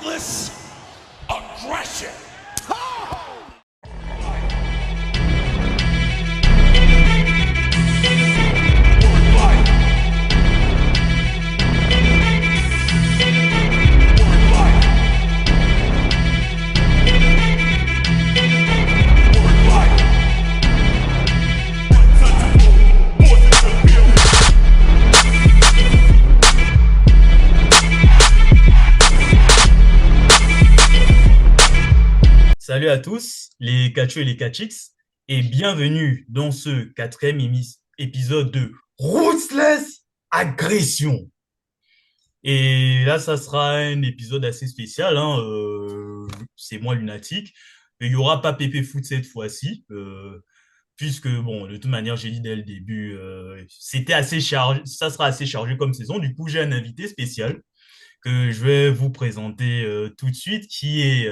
Ruthless aggression. Salut à tous, les Catcheux et les Catchix, et bienvenue dans ce quatrième épisode de Ruthless Aggression. Et là, ça sera un épisode assez spécial, hein, c'est moi lunatique. Il y aura pas Pépé Foot cette fois-ci, puisque, bon, de toute manière, j'ai dit dès le début, c'était assez chargé, ça sera assez chargé comme saison. Du coup, j'ai un invité spécial que je vais vous présenter tout de suite, qui est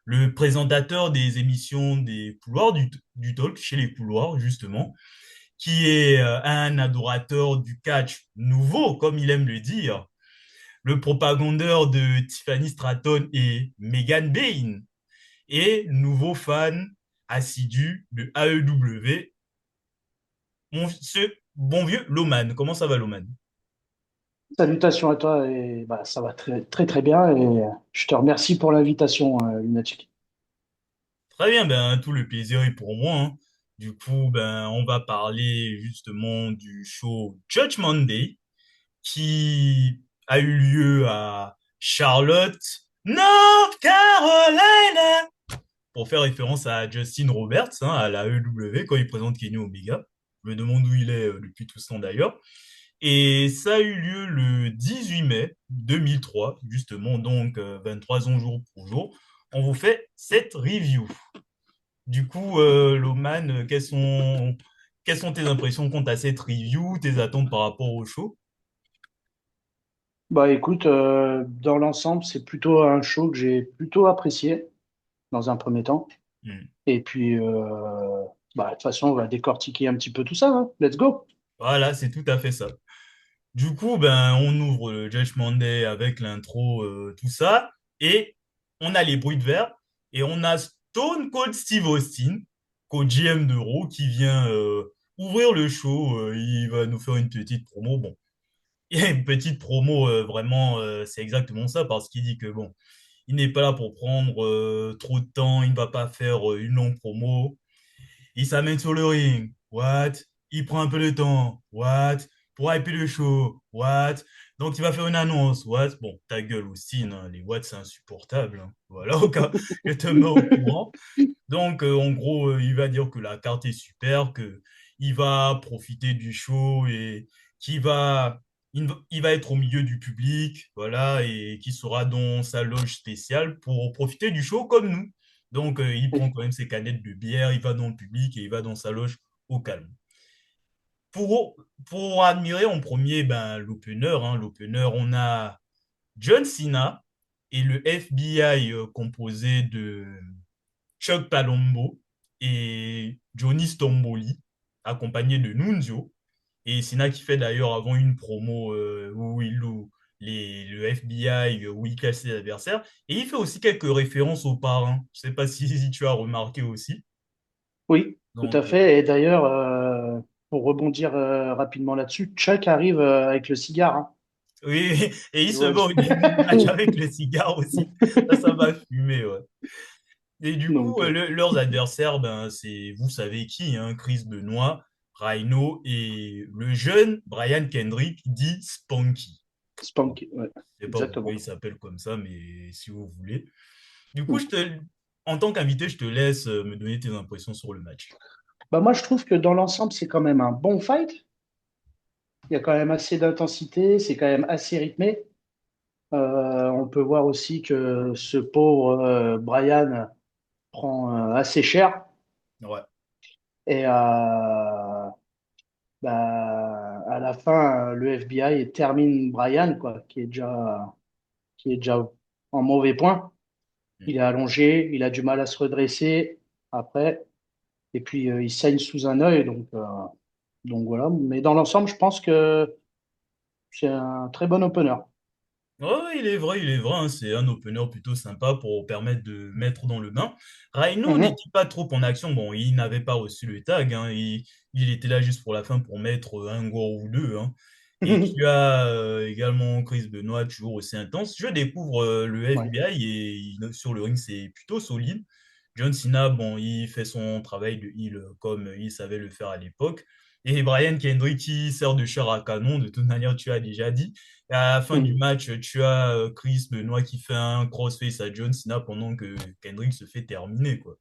le présentateur des émissions des couloirs, du talk chez les couloirs, justement, qui est un adorateur du catch nouveau, comme il aime le dire, le propagandeur de Tiffany Stratton et Megan Bayne, et nouveau fan assidu de AEW, ce bon vieux Loman. Comment ça va, Loman? Salutations à toi et bah, ça va très très très bien et je te remercie pour l'invitation, Lunatic. Très bien, ben, tout le plaisir est pour moi, hein. Du coup, ben, on va parler justement du show Judgment Day qui a eu lieu à Charlotte, North Carolina, pour faire référence à Justin Roberts, hein, à la EW, quand il présente Kenny Omega. Je me demande où il est depuis tout ce temps d'ailleurs. Et ça a eu lieu le 18 mai 2003, justement, donc 23 ans jour pour jour. On vous fait cette review. Du coup, Loman, quelles sont tes impressions quant à cette review, tes attentes par rapport au show? Bah écoute, dans l'ensemble, c'est plutôt un show que j'ai plutôt apprécié dans un premier temps. Hmm. Et puis, bah, de toute façon, on va décortiquer un petit peu tout ça, hein. Let's go! Voilà, c'est tout à fait ça. Du coup, ben, on ouvre le Judgment Day avec l'intro, tout ça, et on a les bruits de verre, et on a Stone Cold Steve Austin, co-GM de Raw, qui vient ouvrir le show. Il va nous faire une petite promo. Bon, il y a une petite promo, vraiment, c'est exactement ça, parce qu'il dit que, bon, il n'est pas là pour prendre trop de temps, il ne va pas faire une longue promo. Il s'amène sur le ring, what? Il prend un peu de temps, what? Pour hyper le show, what? Donc il va faire une annonce, what? Bon, ta gueule aussi, hein, les what, c'est insupportable, hein. Voilà, au cas, je te mets au courant. Donc, en gros, il va dire que la carte est super, que il va profiter du show et qu'il va, il va être au milieu du public, voilà, et qui sera dans sa loge spéciale pour profiter du show comme nous. Donc, il prend quand même ses canettes de bière, il va dans le public et il va dans sa loge au calme. Pour admirer en premier ben, l'opener, hein, l'opener, on a John Cena et le FBI composé de Chuck Palumbo et Johnny Stomboli, accompagné de Nunzio. Et Cena qui fait d'ailleurs avant une promo où il loue le FBI, où il casse ses adversaires. Et il fait aussi quelques références aux parrains. Je ne sais pas si tu as remarqué aussi. Oui, tout à Donc, fait. Et d'ailleurs, pour rebondir rapidement là-dessus, Chuck arrive avec le cigare, hein. oui, et il Tu se vois. bat au début du match avec le cigare aussi. Ça va fumer, ouais. Et du coup, Donc, leurs adversaires, ben, c'est, vous savez qui, hein, Chris Benoit, Rhino et le jeune Brian Kendrick dit Spunky. Bon, Spank, ouais, je sais pas pourquoi exactement. il s'appelle comme ça, mais si vous voulez. Du coup, Hmm. en tant qu'invité, je te laisse me donner tes impressions sur le match. Bah, moi, je trouve que dans l'ensemble, c'est quand même un bon fight. Il y a quand même assez d'intensité, c'est quand même assez rythmé. On peut voir aussi que ce pauvre Brian prend assez cher. Ouais. Et bah, à la fin, le FBI termine Brian, quoi, qui est déjà en mauvais point. Mm. Il est allongé, il a du mal à se redresser après, et puis il saigne sous un œil. Donc voilà. Mais dans l'ensemble, je pense que c'est un très bon opener. Ouais, il est vrai, hein, c'est un opener plutôt sympa pour permettre de mettre dans le bain. Rhino Mhm. n'était pas trop en action. Bon, il n'avait pas reçu le tag, hein, il était là juste pour la fin pour mettre un goal ou deux, hein. Et tu as également Chris Benoit, toujours aussi intense. Je découvre le Ouais. FBI et sur le ring, c'est plutôt solide. John Cena, bon, il fait son travail de heel comme il savait le faire à l'époque. Et Brian Kendrick qui sert de chair à canon, de toute manière, tu as déjà dit. Et à la fin du Mhm. match, tu as Chris Benoit qui fait un crossface à John Cena pendant que Kendrick se fait terminer, quoi.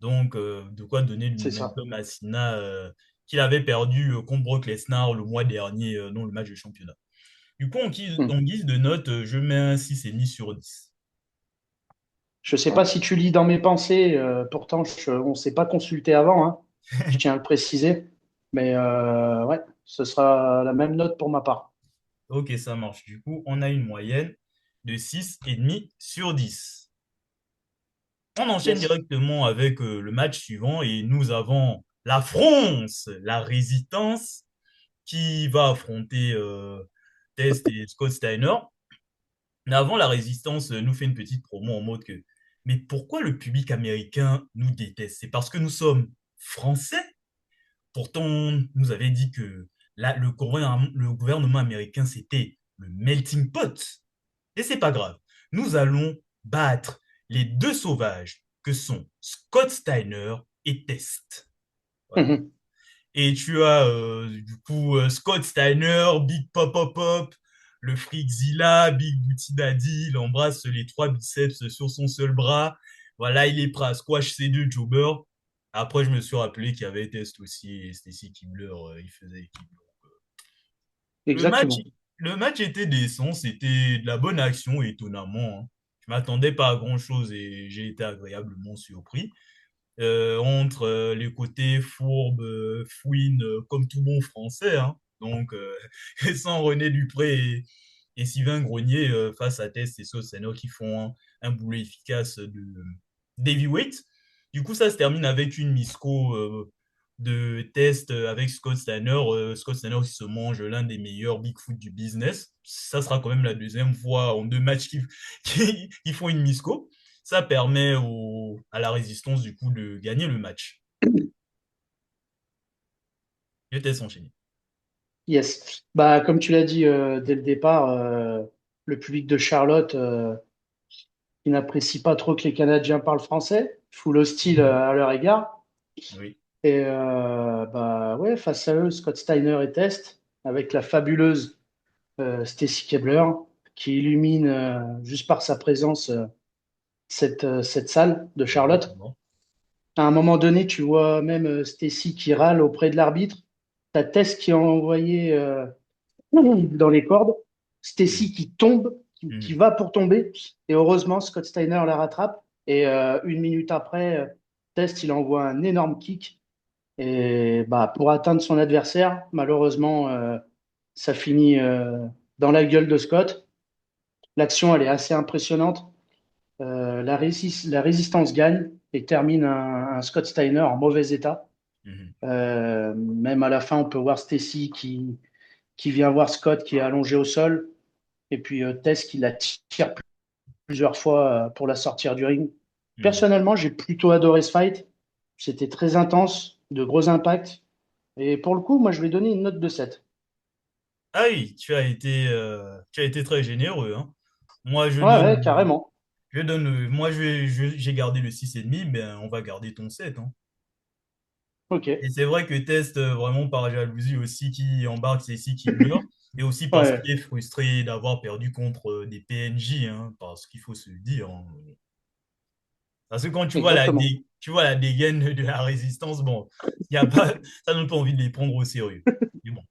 Donc, de quoi donner du C'est ça. momentum à Cena qu'il avait perdu contre Brock Lesnar le mois dernier dans le match de championnat. Du coup, Mhm. en guise de note, je mets un 6,5 sur 10. Je sais pas si tu lis dans mes pensées, pourtant on ne s'est pas consulté avant, hein, je tiens à le préciser. Mais ouais, ce sera la même note pour ma part. Ok, ça marche. Du coup, on a une moyenne de 6,5 sur 10. On enchaîne Yes. directement avec le match suivant et nous avons la France, la résistance qui va affronter Test et Scott Steiner. Mais avant, la résistance nous fait une petite promo en mode que, mais pourquoi le public américain nous déteste? C'est parce que nous sommes français? Pourtant, on nous avait dit que là, le gouvernement américain, c'était le melting pot. Et c'est pas grave. Nous allons battre les deux sauvages que sont Scott Steiner et Test. Voilà. Mhm. Et tu as du coup Scott Steiner, Big Pop Pop Pop, le Freakzilla, Big Booty Daddy, il embrasse les trois biceps sur son seul bras. Voilà, il est prêt à squash ses deux jobbers. Après, je me suis rappelé qu'il y avait Test aussi et Stacy Kibler, il faisait équipe. Le match, Exactement. le match était décent, c'était de la bonne action, étonnamment, hein. Je m'attendais pas à grand-chose et j'ai été agréablement surpris entre les côtés fourbes, fouine, comme tout bon français, hein. Donc, sans René Dupré et Sylvain Grenier face à Tess et Sosano qui font un boulot efficace d'heavyweight. Du coup, ça se termine avec une misco de test avec Scott Steiner. Scott Steiner qui se mange l'un des meilleurs Bigfoot du business. Ça sera quand même la deuxième fois en deux matchs qui font une misco. Ça permet à la résistance du coup de gagner le match. Je te laisse enchaîner. Yes. Bah, comme tu l'as dit dès le départ, le public de Charlotte, qui n'apprécie pas trop que les Canadiens parlent français, full hostile à leur égard. Oui. Et bah ouais, face à eux, Scott Steiner et Test, avec la fabuleuse Stacy Keibler, qui illumine juste par sa présence cette salle de Charlotte. Exactement. À un moment donné, tu vois même Stacy qui râle auprès de l'arbitre. T'as Test qui est envoyé dans les cordes. Oui. Stacy qui tombe, qui Mhm. va pour tomber. Et heureusement, Scott Steiner la rattrape. Et une minute après, Test, il envoie un énorme kick. Et bah, pour atteindre son adversaire, malheureusement, ça finit dans la gueule de Scott. L'action, elle est assez impressionnante. La résistance gagne et termine un Scott Steiner en mauvais état. Mhm. Même à la fin, on peut voir Stacy qui vient voir Scott qui est allongé au sol. Et puis Tess qui la tire plusieurs fois pour la sortir du ring. Mhm. Personnellement, j'ai plutôt adoré ce fight. C'était très intense, de gros impacts. Et pour le coup, moi, je vais donner une note de 7. Ah oui, tu as été très généreux, hein. Moi, Ouais, ouais, carrément. moi, j'ai gardé le 6,5, ben, on va garder ton 7, hein. Ok. Et c'est vrai que Test, vraiment par jalousie aussi, qui embarque Cécile qui pleure, et aussi parce Ouais, qu'il est frustré d'avoir perdu contre des PNJ, hein, parce qu'il faut se le dire, hein. Parce que quand exactement. tu vois la dégaine de la résistance, bon, il y a pas, ça donne pas envie de les prendre au sérieux. Mais bon.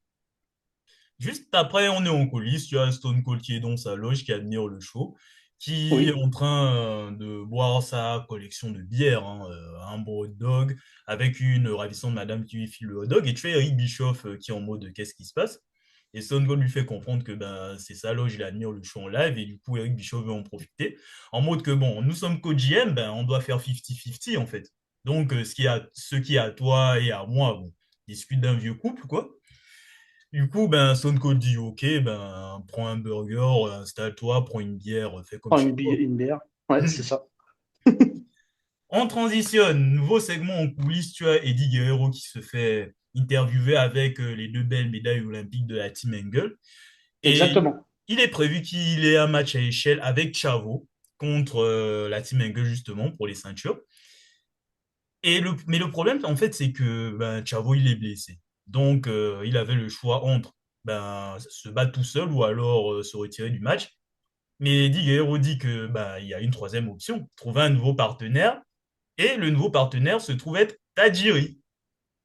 Juste après, on est en coulisses, tu as Stone Cold qui est dans sa loge, qui admire le show, qui est Oui. en train de boire sa collection de bières, hein, un bon hot dog, avec une ravissante madame qui lui file le hot dog, et tu as Eric Bischoff qui est en mode qu'est-ce qui se passe? Et Stone Cold lui fait comprendre que ben, c'est sa loge, il admire le show en live, et du coup, Eric Bischoff veut en profiter, en mode que bon, nous sommes co-GM, ben, on doit faire 50-50 en fait. Donc, ce qui est à toi et à moi, bon, discute d'un vieux couple, quoi. Du coup, ben, Stone Cold dit, OK, ben, prends un burger, installe-toi, prends une bière, fais comme Prends chez toi. une bière. Ouais, c'est ça. On transitionne, nouveau segment en coulisses, tu as Eddie Guerrero qui se fait interviewer avec les deux belles médailles olympiques de la Team Engel. Et Exactement. il est prévu qu'il ait un match à échelle avec Chavo contre la Team Engel, justement, pour les ceintures. Mais le problème, en fait, c'est que ben, Chavo, il est blessé. Donc, il avait le choix entre ben, se battre tout seul ou alors se retirer du match. Mais Eddie Guerrero dit que ben, il y a une troisième option, trouver un nouveau partenaire. Et le nouveau partenaire se trouve être Tajiri.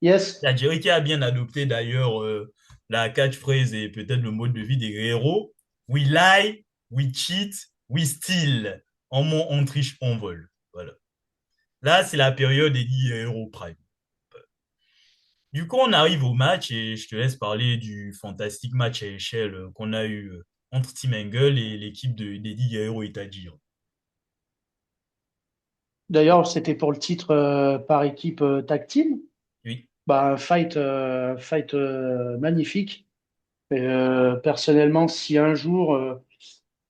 Yes. Tajiri qui a bien adopté d'ailleurs la catchphrase et peut-être le mode de vie des héros. We lie, we cheat, we steal. En ment, on triche, on vole. Voilà. Là, c'est la période des héros prime. Du coup, on arrive au match et je te laisse parler du fantastique match à échelle qu'on a eu entre Team Angle et l'équipe d'Eddie Guerrero et Tajiri. D'ailleurs, c'était pour le titre par équipe tag team. Oui. Bah, un fight magnifique. Et, personnellement, si un jour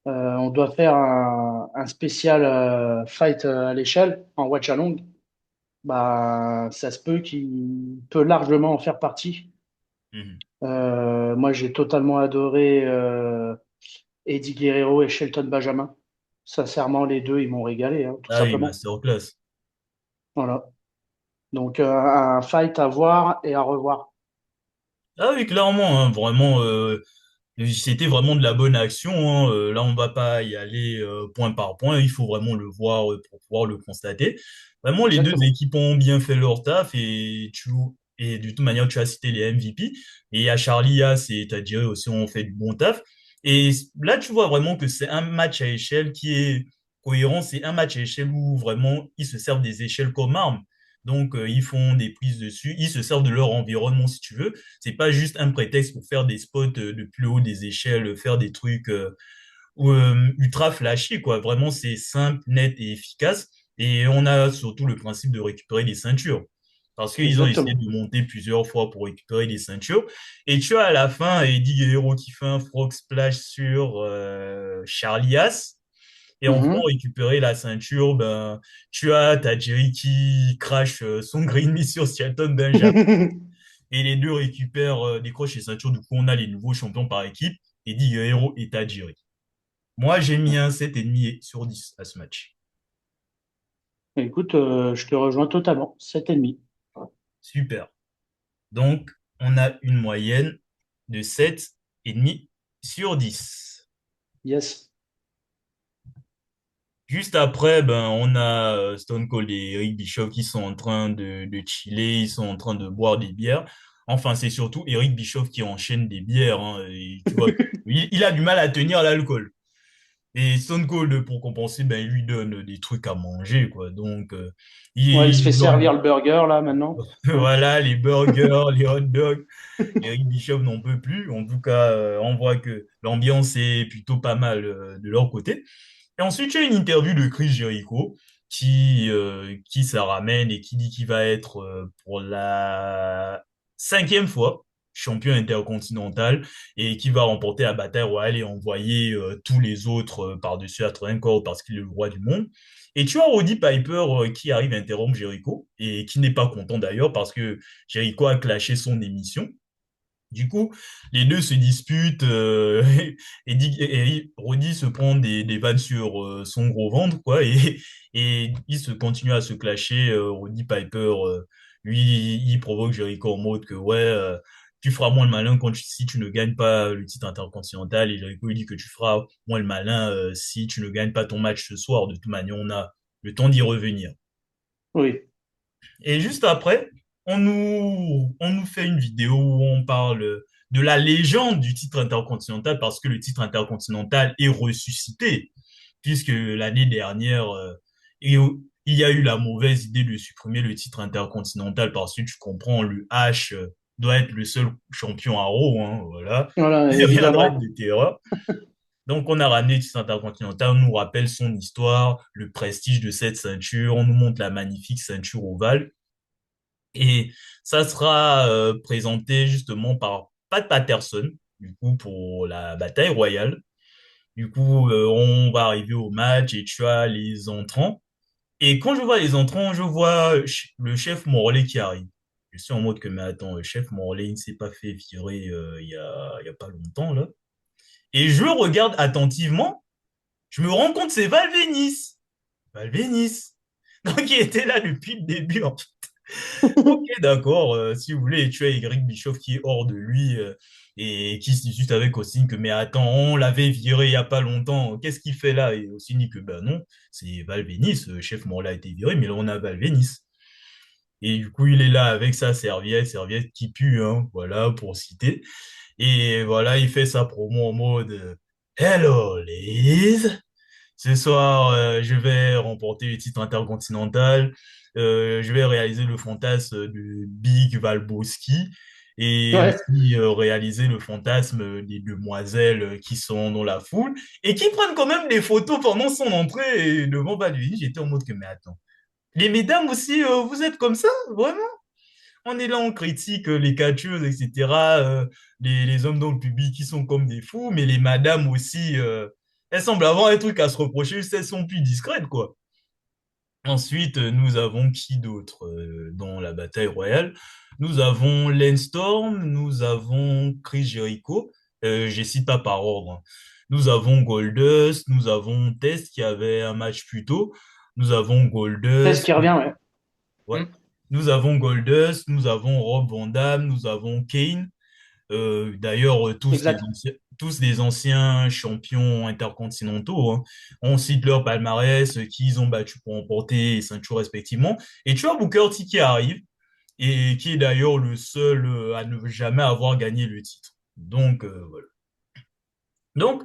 on doit faire un spécial fight à l'échelle en watch along, bah, ça se peut qu'il peut largement en faire partie. Mhm. Moi, j'ai totalement adoré Eddie Guerrero et Shelton Benjamin. Sincèrement, les deux, ils m'ont régalé, hein, tout Ah oui, simplement. masterclass. Voilà. Donc, un fight à voir et à revoir. Ah oui, clairement, hein, vraiment, c'était vraiment de la bonne action, hein. Là, on va pas y aller point par point. Il faut vraiment le voir pour pouvoir le constater. Vraiment, les deux Exactement. équipes ont bien fait leur taf et de toute manière, tu as cité les MVP. Et à Charlie, et Tadjiri aussi ont fait du bon taf. Et là, tu vois vraiment que c'est un match à échelle qui est cohérent. C'est un match à échelle où vraiment ils se servent des échelles comme armes. Donc, ils font des prises dessus. Ils se servent de leur environnement, si tu veux. C'est pas juste un prétexte pour faire des spots de plus haut des échelles, faire des trucs ultra flashy, quoi. Vraiment, c'est simple, net et efficace. Et on a surtout le principe de récupérer les ceintures. Parce qu'ils ont essayé Exactement. de monter plusieurs fois pour récupérer les ceintures. Et tu as à la fin Eddie Guerrero qui fait un frog splash sur Charlie Haas. Et en voulant Mhm. récupérer la ceinture, ben, tu as Tajiri qui crache son green Miss sur Shelton Benjamin et les deux récupèrent, décrochent les ceintures. Du coup, on a les nouveaux champions par équipe, Eddie Guerrero et Tajiri. Moi, j'ai mis un 7,5 sur 10 à ce match. Écoute, je te rejoins totalement. 7,5. Super. Donc, on a une moyenne de 7,5 sur 10. Yes. Juste après, ben, on a Stone Cold et Eric Bischoff qui sont en train de chiller, ils sont en train de boire des bières. Enfin, c'est surtout Eric Bischoff qui enchaîne des bières, hein, et tu vois, il a du mal à tenir l'alcool. Et Stone Cold, pour compenser, ben, il lui donne des trucs à manger, quoi. Donc, Ouais, il se fait il servir donne, le burger là maintenant. Ouais. voilà, les burgers, les hot dogs. Eric Bischoff n'en peut plus. En tout cas, on voit que l'ambiance est plutôt pas mal de leur côté. Et ensuite, il y a une interview de Chris Jericho qui ça ramène et qui dit qu'il va être pour la cinquième fois champion intercontinental et qui va remporter la bataille royale et envoyer tous les autres par-dessus à corps parce qu'il est le roi du monde. Et tu as Roddy Piper qui arrive à interrompre Jericho et qui n'est pas content d'ailleurs parce que Jericho a clashé son émission. Du coup, les deux se disputent et Roddy se prend des vannes sur son gros ventre, quoi, et ils se continuent à se clasher. Roddy Piper, lui, il provoque Jericho en mode que ouais, tu feras moins le malin si tu ne gagnes pas le titre intercontinental, et Jericho lui dit que tu feras moins le malin si tu ne gagnes pas ton match ce soir. De toute manière, on a le temps d'y revenir. Oui. Et juste après, on nous fait une vidéo où on parle de la légende du titre intercontinental parce que le titre intercontinental est ressuscité, puisque l'année dernière, il y a eu la mauvaise idée de supprimer le titre intercontinental parce que tu comprends, le H doit être le seul champion à Raw, hein, voilà. Voilà, Il n'y a rien de règle évidemment. de terreur. Donc, on a ramené le titre intercontinental, on nous rappelle son histoire, le prestige de cette ceinture, on nous montre la magnifique ceinture ovale. Et ça sera présenté justement par Pat Patterson, du coup, pour la bataille royale. Du coup, on va arriver au match et tu as les entrants. Et quand je vois les entrants, je vois le chef Morlaix qui arrive. Je suis en mode que, mais attends, le chef Morlaix, il ne s'est pas fait virer il y a pas longtemps, là. Et je regarde attentivement, je me rends compte, c'est Valvénis. Valvénis. Donc, il était là depuis le début, en fait. Ok, d'accord. Si vous voulez tuer Eric Bischoff qui est hors de lui et qui se discute avec Austin que, mais attends, on l'avait viré il y a pas longtemps. Qu'est-ce qu'il fait là? Et Austin dit que, ben non, c'est Valvénis. Chef Morlaix a été viré, mais là, on a Valvénis. Et du coup, il est là avec sa serviette, serviette qui pue, hein, voilà, pour citer. Et voilà, il fait sa promo en mode Hello, Liz. Ce soir, je vais remporter le titre intercontinental. Je vais réaliser le fantasme de Big Valboski et Ouais, aussi réaliser le fantasme des demoiselles qui sont dans la foule et qui prennent quand même des photos pendant son entrée devant Balvin. J'étais en mode que, mais attends, les mesdames aussi, vous êtes comme ça, vraiment? On est là, on critique les catcheuses, etc., les hommes dans le public qui sont comme des fous, mais les madames aussi, elles semblent avoir un truc à se reprocher, juste elles sont plus discrètes, quoi. Ensuite, nous avons qui d'autre dans la bataille royale? Nous avons Lance Storm, nous avons Chris Jericho, je cite pas par ordre, hein. Nous avons Goldust, nous avons Test qui avait un match plus tôt, nous avons c'est ce Goldust, qui revient, ouais. ouais. Mm. Nous avons Goldust, nous avons Rob Van Dam, nous avons Kane. D'ailleurs, Exact. tous des anciens champions intercontinentaux, hein. On cite leur palmarès, qu'ils ont battu pour remporter les ceintures respectivement. Et tu as Booker T qui arrive et qui est d'ailleurs le seul à ne jamais avoir gagné le titre. Donc, voilà. Donc,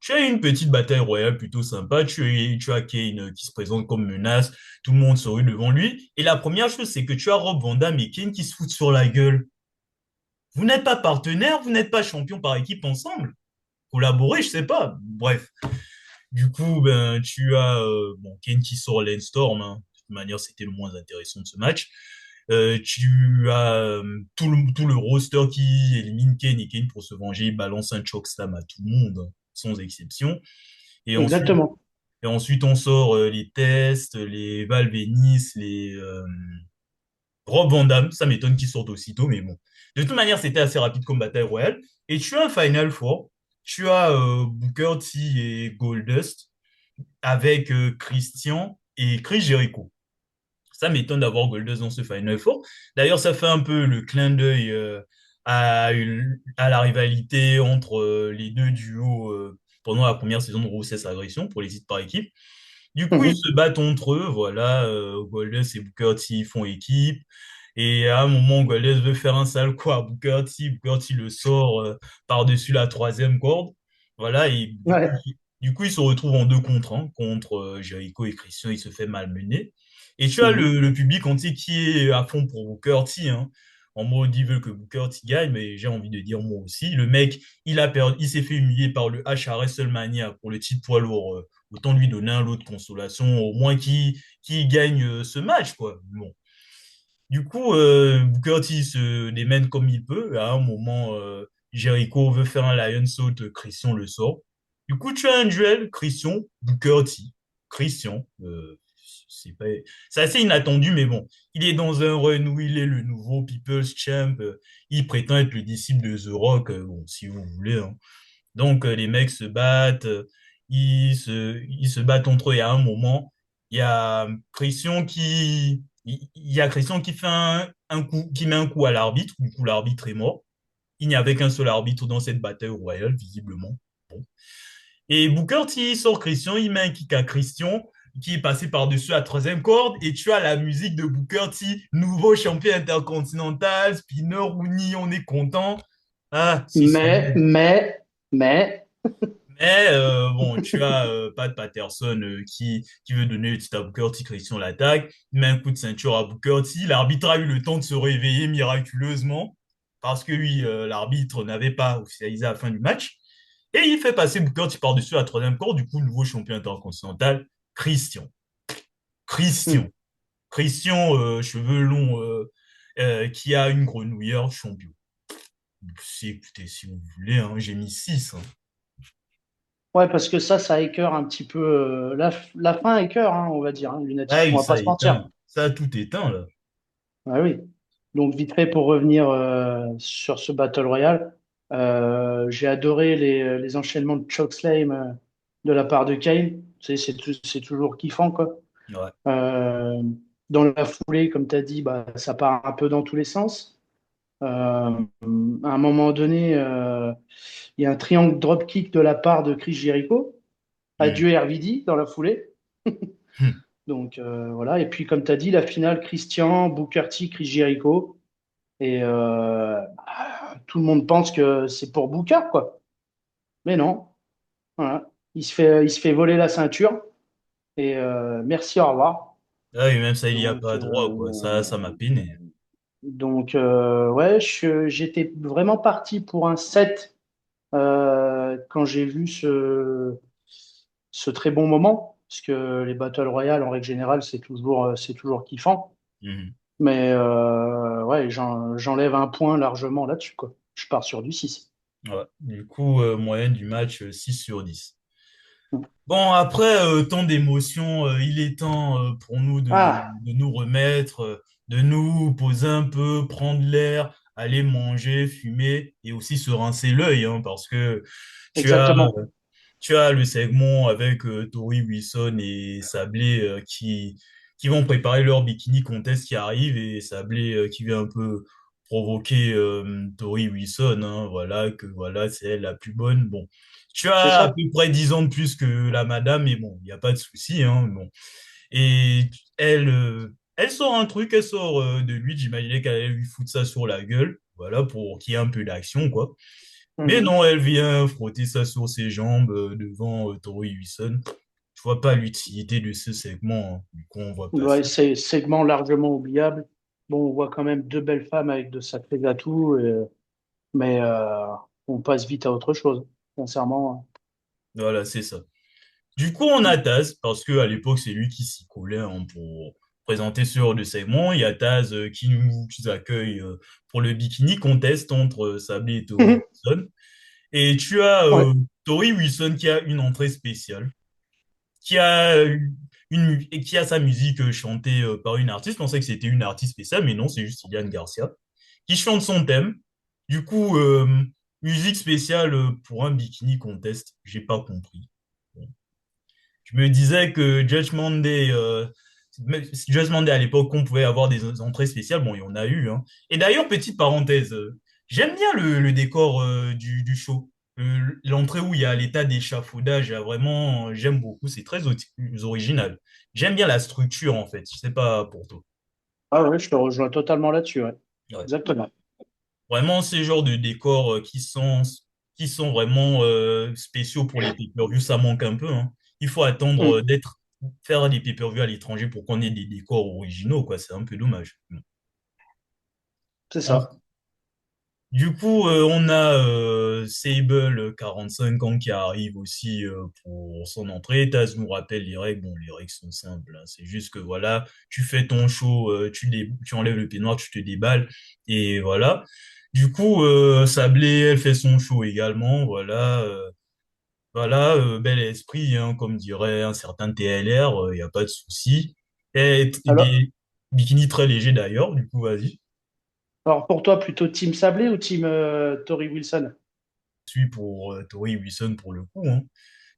tu as une petite bataille royale plutôt sympa. Tu as Kane qui se présente comme menace. Tout le monde se rue devant lui. Et la première chose, c'est que tu as Rob Van Dam et Kane qui se foutent sur la gueule. Vous n'êtes pas partenaires, vous n'êtes pas champions par équipe ensemble. Collaborer, je sais pas. Bref. Du coup, ben, tu as bon, Kane qui sort Lane Storm, hein. De toute manière, c'était le moins intéressant de ce match. Tu as tout le roster qui élimine Kane et Kane pour se venger, il balance un chokeslam à tout le monde, hein, sans exception. Et ensuite, Exactement. et ensuite on sort les tests, les Val Venis, les Rob Van Dam. Ça m'étonne qu'ils sortent aussitôt, mais bon. De toute manière, c'était assez rapide comme bataille royale. Et tu as un Final Four. Tu as Booker T et Goldust avec Christian et Chris Jericho. Ça m'étonne d'avoir Goldust dans ce Final Four. D'ailleurs, ça fait un peu le clin d'œil à la rivalité entre les deux duos pendant la première saison de Grossesse Agression pour les titres par équipe. Du coup, ils Mhm. se battent entre eux. Voilà, Goldust et Booker T font équipe. Et à un moment, Goldust veut faire un sale coup à Booker T. Booker T le sort par-dessus la troisième corde. Voilà, et Ouais. du coup, il se retrouve en 2 contre 1 contre Jericho et Christian. Il se fait malmener. Et tu as Mhm. le public entier qui est à fond pour Booker T, hein. En mode, ils veulent que Booker T gagne, mais j'ai envie de dire moi aussi. Le mec, il a perdu, il s'est fait humilier par le HR WrestleMania pour le titre poids lourd. Autant lui donner un lot de consolation, au moins qui gagne ce match, quoi. Bon. Du coup, Booker T se démène comme il peut. À un moment, Jericho veut faire un Lion Saut, Christian le sort. Du coup, tu as un duel, Christian, Booker T. Christian, c'est pas, c'est assez inattendu, mais bon, il est dans un run où il est le nouveau People's Champ. Il prétend être le disciple de The Rock, bon, si vous voulez, hein. Donc, les mecs se battent, ils se battent entre eux. Et à un moment, il y a Christian qui fait un coup, qui met un coup à l'arbitre. Du coup, l'arbitre est mort. Il n'y avait qu'un seul arbitre dans cette bataille royale, visiblement. Bon. Et Booker T sort Christian, il met un kick à Christian, qui est passé par-dessus la troisième corde. Et tu as la musique de Booker T, nouveau champion intercontinental, Spinner, Rooney, on est content. Ah, si, si. Mais, mais, mais, Mais bon, tu as Pat Patterson qui veut donner le titre à Booker T, Christian l'attaque, il met un coup de ceinture à Booker T. L'arbitre a eu le temps de se réveiller miraculeusement parce que oui, l'arbitre n'avait pas officialisé la fin du match. Et il fait passer Booker T par-dessus la troisième corde, du coup, le nouveau champion intercontinental, Christian. Christian. hmm. Christian, cheveux longs, qui a une grenouillère champion. Si, écoutez, si vous voulez, hein, j'ai mis 6. Ouais, parce que ça écœure un petit peu. La fin écœure, hein, on va dire, hein, Lunatic. Ouais, On va pas ça se mentir. éteint. Ça a tout éteint, là. Ah oui. Donc, vite fait, pour revenir sur ce Battle Royale, j'ai adoré les enchaînements de chokeslam de la part de Kane. Tu sais, c'est toujours kiffant, quoi. Ouais. Euh, dans la foulée, comme tu as dit, bah, ça part un peu dans tous les sens. À un moment donné, il y a un triangle dropkick de la part de Chris Jericho. Hmm. Adieu RVD dans la foulée. Hmm. Donc voilà. Et puis, comme tu as dit, la finale, Christian, Booker T, Chris Jericho. Et tout le monde pense que c'est pour Booker, quoi. Mais non. Voilà. Il se fait voler la ceinture. Et merci, au revoir. Ah, et même ça, il y a Donc, pas droit, quoi. Ça m'a peiné. ouais, j'étais vraiment parti pour un 7 quand j'ai vu ce très bon moment, parce que les Battle Royale, en règle générale, c'est toujours kiffant. Mhm. Mais ouais, j'enlève un point largement là-dessus, quoi. Je pars sur du 6. Ouais. Du coup, moyenne du match, 6/10. Bon, après tant d'émotions, il est temps pour nous Ah, de nous remettre, de nous poser un peu, prendre l'air, aller manger, fumer et aussi se rincer l'œil, hein, parce que tu as, exactement. tu as le segment avec Tori Wilson et Sablé qui vont préparer leur bikini contest qui arrive et Sablé qui vient un peu provoquer Tori Wilson, hein, voilà, que voilà, c'est elle la plus bonne. Bon, tu C'est as à ça. peu près 10 ans de plus que la madame, mais bon, il n'y a pas de souci, hein, bon. Et elle sort un truc, elle sort de lui, j'imaginais qu'elle allait lui foutre ça sur la gueule, voilà, pour qu'il y ait un peu d'action, quoi. Mais Mhm. non, elle vient frotter ça sur ses jambes devant Tori Wilson. Je vois pas l'utilité de ce segment, hein. Du coup, on va Ouais, passer. c'est segment largement oubliable. Bon, on voit quand même deux belles femmes avec de sacrés atouts, mais on passe vite à autre chose, sincèrement. Voilà, c'est ça. Du coup, on a Taz, parce que à l'époque, c'est lui qui s'y collait, hein, pour présenter ce genre de segment. Il y a Taz qui nous accueille pour le bikini contest entre Sablé et Tori Wilson. Et tu as Ouais. Tori Wilson qui a une entrée spéciale, qui a et qui a sa musique chantée par une artiste. Je pensais que c'était une artiste spéciale, mais non, c'est juste Iliane Garcia, qui chante son thème. Du coup, musique spéciale pour un bikini contest, j'ai pas compris. Bon. Je me disais que Judgment Day à l'époque, on pouvait avoir des entrées spéciales. Bon, il y en a eu, hein. Et d'ailleurs, petite parenthèse, j'aime bien le décor du show. L'entrée où il y a l'état d'échafaudage, vraiment, j'aime beaucoup. C'est très original. J'aime bien la structure, en fait. Je sais pas pour toi. Ah ouais, je te rejoins totalement là-dessus, ouais. Ouais. Exactement. Vraiment, ces genres de décors qui sont vraiment spéciaux pour les pay-per-view, ça manque un peu, hein. Il faut attendre Mm. faire des pay-per-view à l'étranger pour qu'on ait des décors originaux, quoi. C'est un peu dommage. C'est Bon. ça. Du coup, on a Sable, 45 ans, qui arrive aussi pour son entrée. Taz nous rappelle les règles. Bon, les règles sont simples, hein. C'est juste que voilà, tu fais ton show, tu enlèves le peignoir, tu te déballes, et voilà. Du coup, Sablé, elle fait son show également. Voilà, voilà, bel esprit, hein, comme dirait un certain TLR, il n'y a pas de souci. Et Alors, des bikinis très légers d'ailleurs. Du coup, vas-y. alors pour toi, plutôt Team Sablé ou Team Tori Wilson? Suis pour Tori Wilson pour le coup, hein.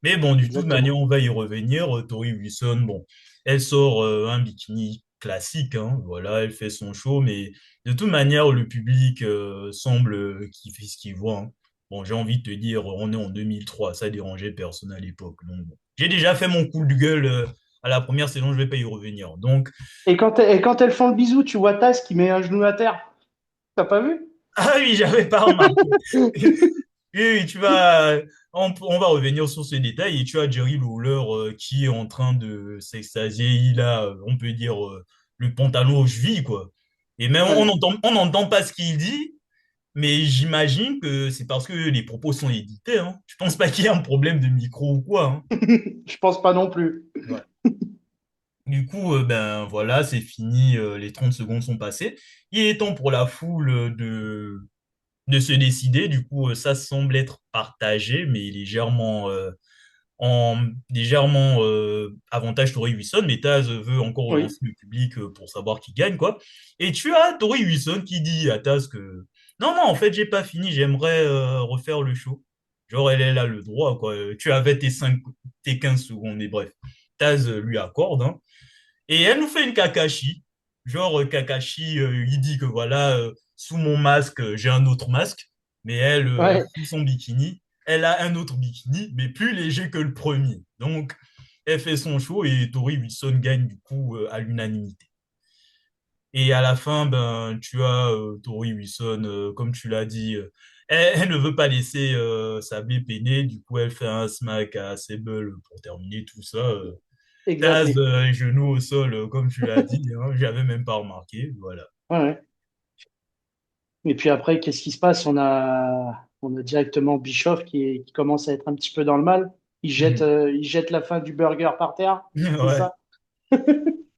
Mais bon, de toute manière, Exactement. on va y revenir. Tori Wilson, bon, elle sort un bikini classique, hein, voilà, elle fait son show, mais de toute manière, le public semble kiffer ce qu'il voit, hein. Bon, j'ai envie de te dire, on est en 2003, ça dérangeait personne à l'époque. Donc, bon. J'ai déjà fait mon coup de gueule à la première saison, je vais pas y revenir. Donc, Et quand elles font le bisou, tu vois Taz qui met un genou à terre. T'as pas vu? ah oui, j'avais pas remarqué. Oui, oui, on va revenir sur ce détail et tu as Jerry Lawler qui est en train de s'extasier. Il a, on peut dire, le pantalon aux chevilles, quoi. Et même, Ouais. on n'entend pas ce qu'il dit, mais j'imagine que c'est parce que les propos sont édités, hein. Je pense pas qu'il y ait un problème de micro ou quoi, hein. Je pense pas non plus. Ouais. Du coup, ben voilà, c'est fini, les 30 secondes sont passées. Il est temps pour la foule de se décider. Du coup, ça semble être partagé, mais légèrement avantage Tori Wilson, mais Taz veut encore Oui, relancer le public pour savoir qui gagne, quoi. Et tu as Tori Wilson qui dit à Taz que non, non, en fait, j'ai pas fini, j'aimerais refaire le show. Genre, elle a le droit, quoi. Tu avais tes 15 secondes, et bref. Taz lui accorde, hein. Et elle nous fait une Kakashi. Genre, Kakashi, il dit que voilà, sous mon masque, j'ai un autre masque. Mais elle, ouais, sous son bikini, elle a un autre bikini, mais plus léger que le premier. Donc, elle fait son show et Tori Wilson gagne du coup à l'unanimité. Et à la fin, ben, tu as Tori Wilson, comme tu l'as dit, elle ne veut pas laisser Sablé peiner. Du coup, elle fait un smack à Sable pour terminer tout ça. exact. Taz, genou au sol, comme tu l'as dit, hein, j'avais même pas remarqué. Voilà. Ouais, ouais. Et puis après, qu'est-ce qui se passe? On a directement Bischoff qui commence à être un petit peu dans le mal. Il jette la fin du burger par terre, c'est Ouais. ça?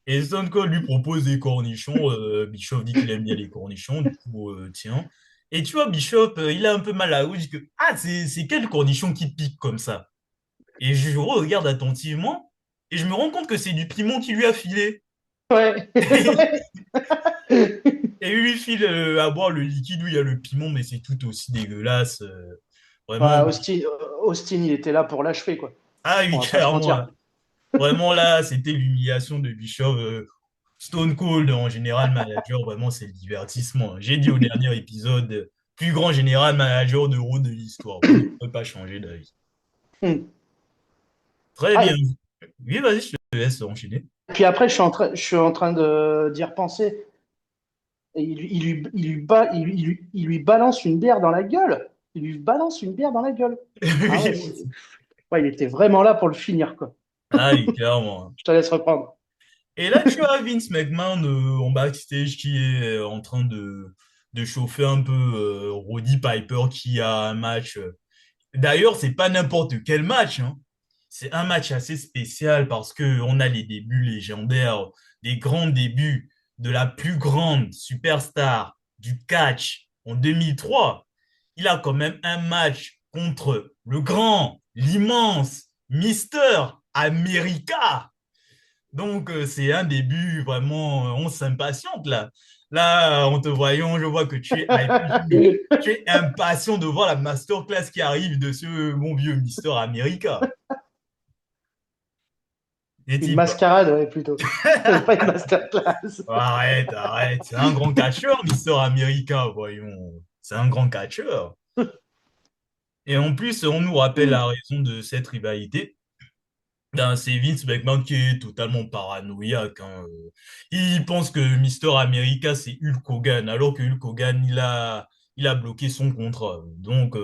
Et Stone Cold lui propose des cornichons. Bischoff dit qu'il aime bien les cornichons. Du coup, tiens. Et tu vois, Bischoff, il a un peu mal à la Il dit que, ah, c'est quel cornichon qui pique comme ça? Et je regarde attentivement et je me rends compte que c'est du piment qui lui a filé. Ouais. Et il lui file à boire le liquide où il y a le piment, mais c'est tout aussi dégueulasse. Vraiment. Ouais, Austin, il était là pour l'achever, quoi. Ah oui, On va pas se clairement. mentir. Hein. Vraiment là, c'était l'humiliation de Bischoff. Stone Cold, en général manager, vraiment, c'est le divertissement. J'ai dit au dernier épisode, plus grand général manager de roue de l'histoire. Vous ne pouvez pas changer d'avis. Hmm. Très Ah, bien. Oui, vas-y, je te laisse enchaîner. et puis après, je suis en train d'y repenser. Et il lui balance une bière dans la gueule. Il lui balance une bière dans la gueule. Ah ouais, ouais, il était vraiment là pour le finir, quoi. Ah oui, clairement. Je te laisse reprendre. Et là, tu as Vince McMahon en backstage qui est en train de chauffer un peu Roddy Piper qui a un match. D'ailleurs, c'est pas n'importe quel match, hein. C'est un match assez spécial parce que on a les débuts légendaires, des grands débuts de la plus grande superstar du catch en 2003. Il a quand même un match contre le grand, l'immense Mister America. Donc, c'est un début vraiment, on s'impatiente là. Là, en te voyant, je vois que tu es hypé, tu es impatient de voir la masterclass qui arrive de ce bon vieux Mister America. Une N'est-il pas? mascarade, ouais, plutôt. Pas une masterclass. Arrête, arrête. C'est un grand catcheur, Mister America, voyons. C'est un grand catcheur. Et en plus, on nous rappelle la raison de cette rivalité. Ben, c'est Vince McMahon qui est totalement paranoïaque. Hein. Il pense que Mister America, c'est Hulk Hogan, alors que Hulk Hogan, il a bloqué son contrat. Donc,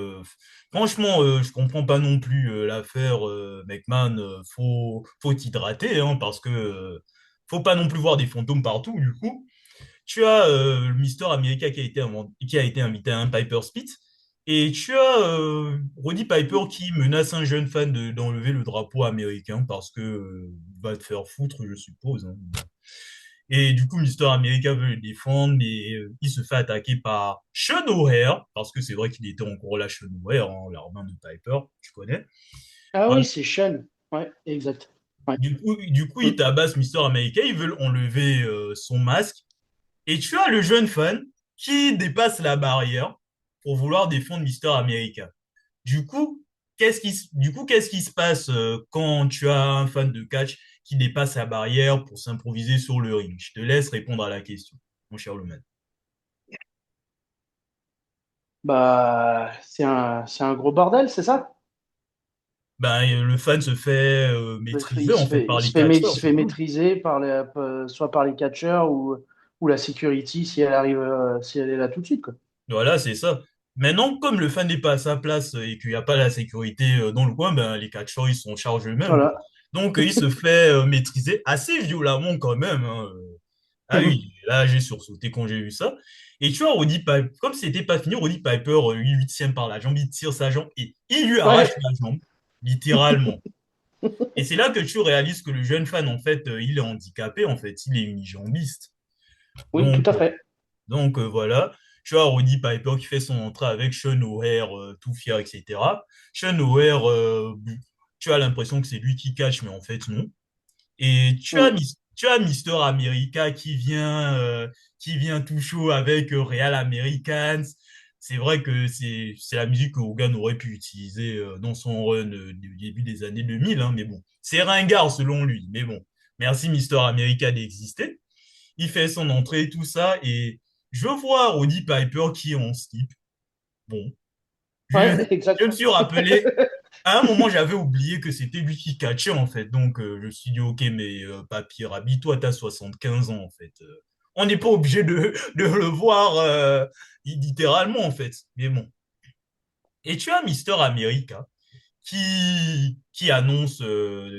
franchement, je comprends pas non plus l'affaire McMahon. Faut t'hydrater, hein, parce que faut pas non plus voir des fantômes partout, du coup. Tu as le Mister America qui a été invité à un Piper Spit. Et tu as Roddy Piper qui menace un jeune fan d'enlever le drapeau américain parce que il va te faire foutre, je suppose. Hein. Et du coup, Mister America veut le défendre, mais il se fait attaquer par Sean O'Haire, parce que c'est vrai qu'il était encore là, Sean O'Haire, hein, l'arme de Piper, tu connais. Ah Voilà. oui, c'est Sean. Ouais, exact. Ouais. Du coup, il Mm. tabasse Mister America, ils veulent enlever son masque. Et tu as le jeune fan qui dépasse la barrière pour vouloir défendre Mister America. Du coup, qu'est-ce qui se passe quand tu as un fan de catch qui dépasse la barrière pour s'improviser sur le ring? Je te laisse répondre à la question, mon cher Loman. Bah, c'est un gros bordel, c'est ça? Ben, le fan se fait maîtriser Il en se fait fait, il par se les fait, il catcheurs, se c'est fait tout. maîtriser soit par les catcheurs ou la security si elle arrive, si elle est là tout de suite, quoi. Voilà, c'est ça. Maintenant, comme le fan n'est pas à sa place et qu'il n'y a pas la sécurité dans le coin, ben, les catcheurs, ils sont chargés eux-mêmes, quoi. Voilà. Donc, il se fait maîtriser assez violemment quand même. Hein. Ah oui, là, j'ai sursauté quand j'ai vu ça. Et tu vois, Roddy Piper, comme c'était pas fini, Roddy Piper, il lui tient par la jambe, il tire sa jambe et il lui arrache Ouais. la jambe, littéralement. Et c'est là que tu réalises que le jeune fan, en fait, il est handicapé, en fait, il est unijambiste. Oui, tout Donc, à fait. voilà. Tu vois Roddy Piper qui fait son entrée avec Sean O'Haire, tout fier, etc. Sean O'Haire, tu as l'impression que c'est lui qui catch, mais en fait, non. Et Mm. Tu as Mister America qui vient tout chaud avec Real Americans. C'est vrai que c'est la musique que Hogan aurait pu utiliser dans son run du début des années 2000, hein, mais bon, c'est ringard selon lui. Mais bon, merci Mister America d'exister. Il fait son entrée, tout ça, et je vois Roddy Piper qui est en slip. Bon, je, Ouais, je me exact. suis rappelé à un moment, j'avais oublié que c'était lui qui catchait, en fait. Donc, je me suis dit, OK, mais papy, rhabille-toi, t'as 75 ans, en fait. On n'est pas obligé de le voir littéralement, en fait. Mais bon. Et tu as Mister America qui annonce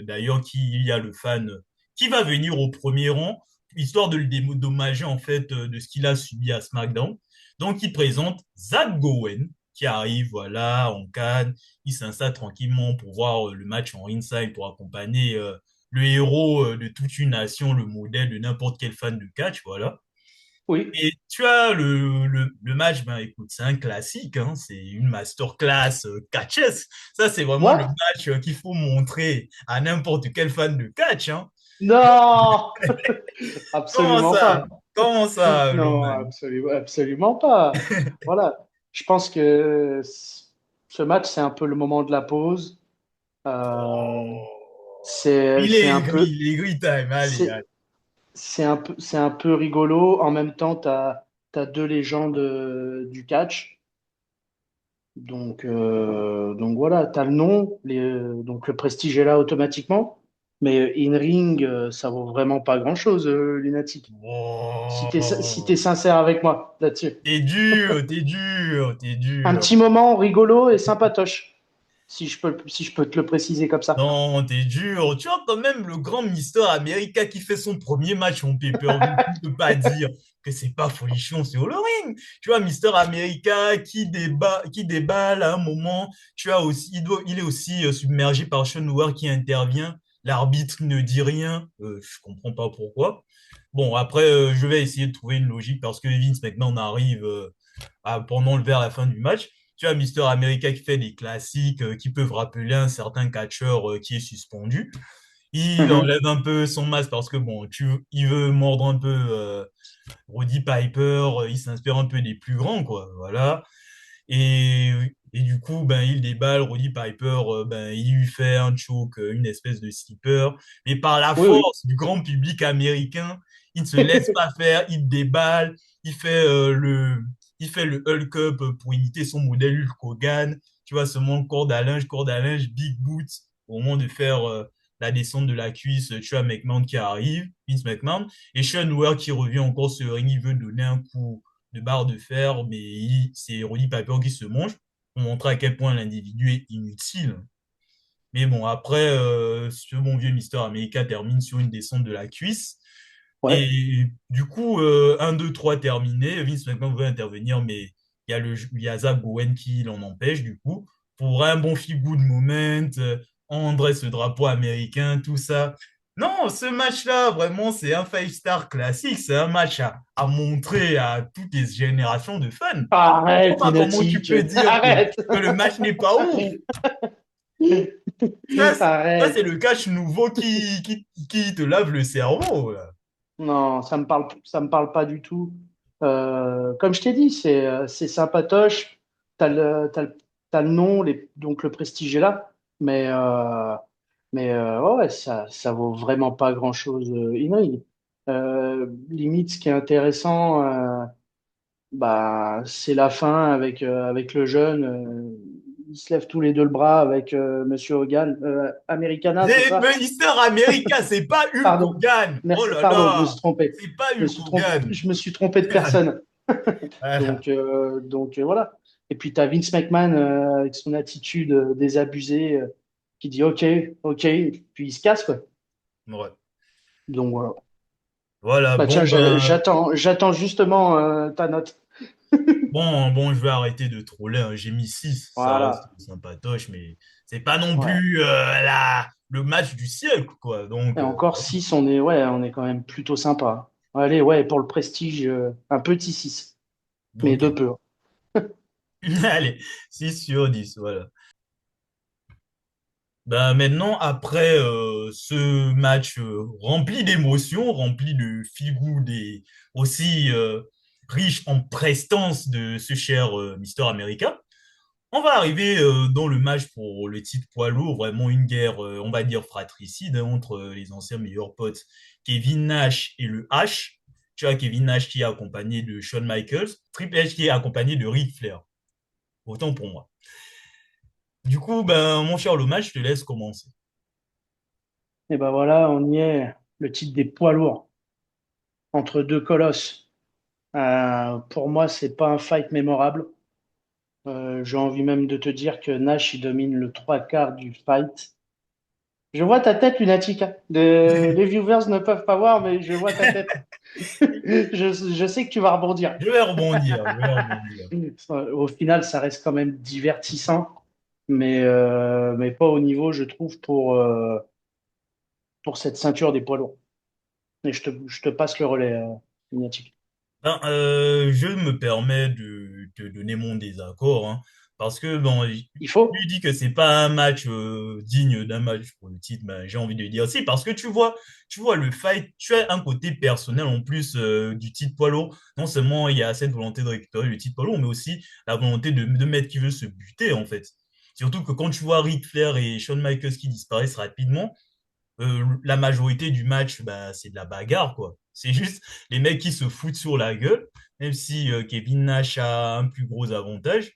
d'ailleurs qu'il y a le fan qui va venir au premier rang, histoire de le dédommager, en fait, de ce qu'il a subi à SmackDown. Donc, il présente Zach Gowen, qui arrive, voilà, en Cannes. Il s'installe tranquillement pour voir le match en ringside, pour accompagner le héros de toute une nation, le modèle de n'importe quel fan de catch, voilà. Oui. Et tu as le match, ben écoute, c'est un classique, hein, c'est une masterclass catchess. Ça, c'est vraiment le What? match qu'il faut montrer à n'importe quel fan de catch, hein. Non! Comment Absolument ça? pas. Comment ça, Non, Loman? absolument, absolument pas. Voilà. Je pense que ce match, c'est un peu le moment de la pause. Euh, c'est un peu, Il est gris time, allez, allez. c'est, c'est un peu rigolo. En même temps, t'as deux légendes du catch. Donc voilà, t'as le nom, donc le prestige est là automatiquement. Mais in-ring, ça vaut vraiment pas grand-chose, Lunatic. Si t'es Oh, sincère avec moi là-dessus. t'es dur, t'es dur, t'es Un dur. petit moment rigolo et sympatoche, si je peux te le préciser comme ça. Non, t'es dur. Tu vois quand même le grand Mister America qui fait son premier match en pay-per-view. Tu ne peux pas dire que c'est pas folichon sur le ring. Tu vois Mister America qui déballe à un moment. Tu as aussi, il est aussi submergé par Sean Ware qui intervient. L'arbitre ne dit rien. Je comprends pas pourquoi. Bon, après, je vais essayer de trouver une logique parce que Vince McMahon arrive pendant vers la fin du match. Tu as Mister America qui fait des classiques qui peuvent rappeler un certain catcheur qui est suspendu. Il Mhm. enlève un peu son masque parce que bon, il veut mordre un peu Roddy Piper, il s'inspire un peu des plus grands, quoi. Voilà. Et, et du coup, ben, il déballe Roddy Piper, ben, il lui fait un choke, une espèce de slipper. Mais par la Oui, oui. force du grand public américain, il ne se laisse pas faire, il déballe, il fait, il fait le Hulk Up pour imiter son modèle Hulk Hogan. Tu vois, seulement corde à linge, big boot, au moment de faire la descente de la cuisse, tu as McMahon qui arrive, Vince McMahon, et Sean Ware qui revient encore sur le ring, il veut donner un coup de barre de fer, mais c'est Roddy Piper qui se mange pour montrer à quel point l'individu est inutile. Mais bon, après, ce bon vieux Mister America termine sur une descente de la cuisse. Ouais. Et du coup, 1, 2, 3 terminé. Vince McMahon veut intervenir, mais il y a Zach Bowen qui l'en empêche, du coup. Pour un bon feel good moment, on dresse le drapeau américain, tout ça. Non, ce match-là, vraiment, c'est un five-star classique. C'est un match à montrer à toutes les générations de fans. Je comprends Arrête, pas comment tu Lunatic. peux dire Arrête. que le match n'est pas ouf. Ça, ça c'est Arrête. le catch nouveau qui te lave le cerveau, là. Non, ça me parle pas du tout. Comme je t'ai dit, c'est sympatoche. T'as t'as le nom, donc le prestige est là. Mais, ouais, ouais, ça vaut vraiment pas grand-chose, in-ring. Limite, ce qui est intéressant, bah, c'est la fin avec le jeune. Ils se lèvent tous les deux le bras avec Monsieur Hogan. Americana, c'est C'est ça? Mister America, c'est pas Hulk Pardon. Hogan. Oh Merci, là pardon, je me là, suis trompé. c'est pas Hulk Hogan. Je me suis trompé de personne. Voilà. Voilà. Et puis, tu as Vince McMahon avec son attitude désabusée qui dit OK, OK, et puis il se casse, quoi. Ouais. Donc voilà. Voilà, Bah bon tiens, ben, j'attends justement ta note. bon, je vais arrêter de troller, hein. J'ai mis 6, ça reste Voilà. sympatoche, mais c'est pas non Ouais. plus le match du siècle, quoi. Donc, Et encore 6 on est quand même plutôt sympa. Allez, ouais, pour le prestige, un petit 6. mais Ok. de peu. Allez, 6 sur 10, voilà. Ben maintenant, après ce match rempli d'émotions, rempli de feel-good et aussi riche en prestance de ce cher Mister America, on va arriver dans le match pour le titre poids lourd, vraiment une guerre, on va dire fratricide, hein, entre les anciens meilleurs potes Kevin Nash et le H. Tu as Kevin Nash qui est accompagné de Shawn Michaels, Triple H qui est accompagné de Ric Flair. Autant pour moi. Du coup, ben, mon cher Loma, je te laisse commencer. Et ben voilà, on y est, le titre des poids lourds entre deux colosses. Pour moi, c'est pas un fight mémorable. J'ai envie même de te dire que Nash, il domine le trois quarts du fight. Je vois ta tête, lunatique, hein. Les viewers ne peuvent pas voir, mais je vois ta tête. Je sais que tu vas rebondir. Je vais rebondir, je vais rebondir. Au final, ça reste quand même divertissant, mais pas au niveau, je trouve, pour cette ceinture des poids lourds. Et je te passe le relais, lunatique. Ben, je me permets de te donner mon désaccord, hein, parce que bon, Il faut. lui dit que c'est pas un match digne d'un match pour le titre, ben, j'ai envie de dire si, parce que tu vois le fight, tu as un côté personnel en plus du titre poids lourd. Non seulement il y a cette volonté de récupérer le titre poids lourd, mais aussi la volonté de mettre qui veut se buter en fait. Surtout que quand tu vois Ric Flair et Shawn Michaels qui disparaissent rapidement, la majorité du match, bah, c'est de la bagarre, quoi. C'est juste les mecs qui se foutent sur la gueule, même si Kevin Nash a un plus gros avantage.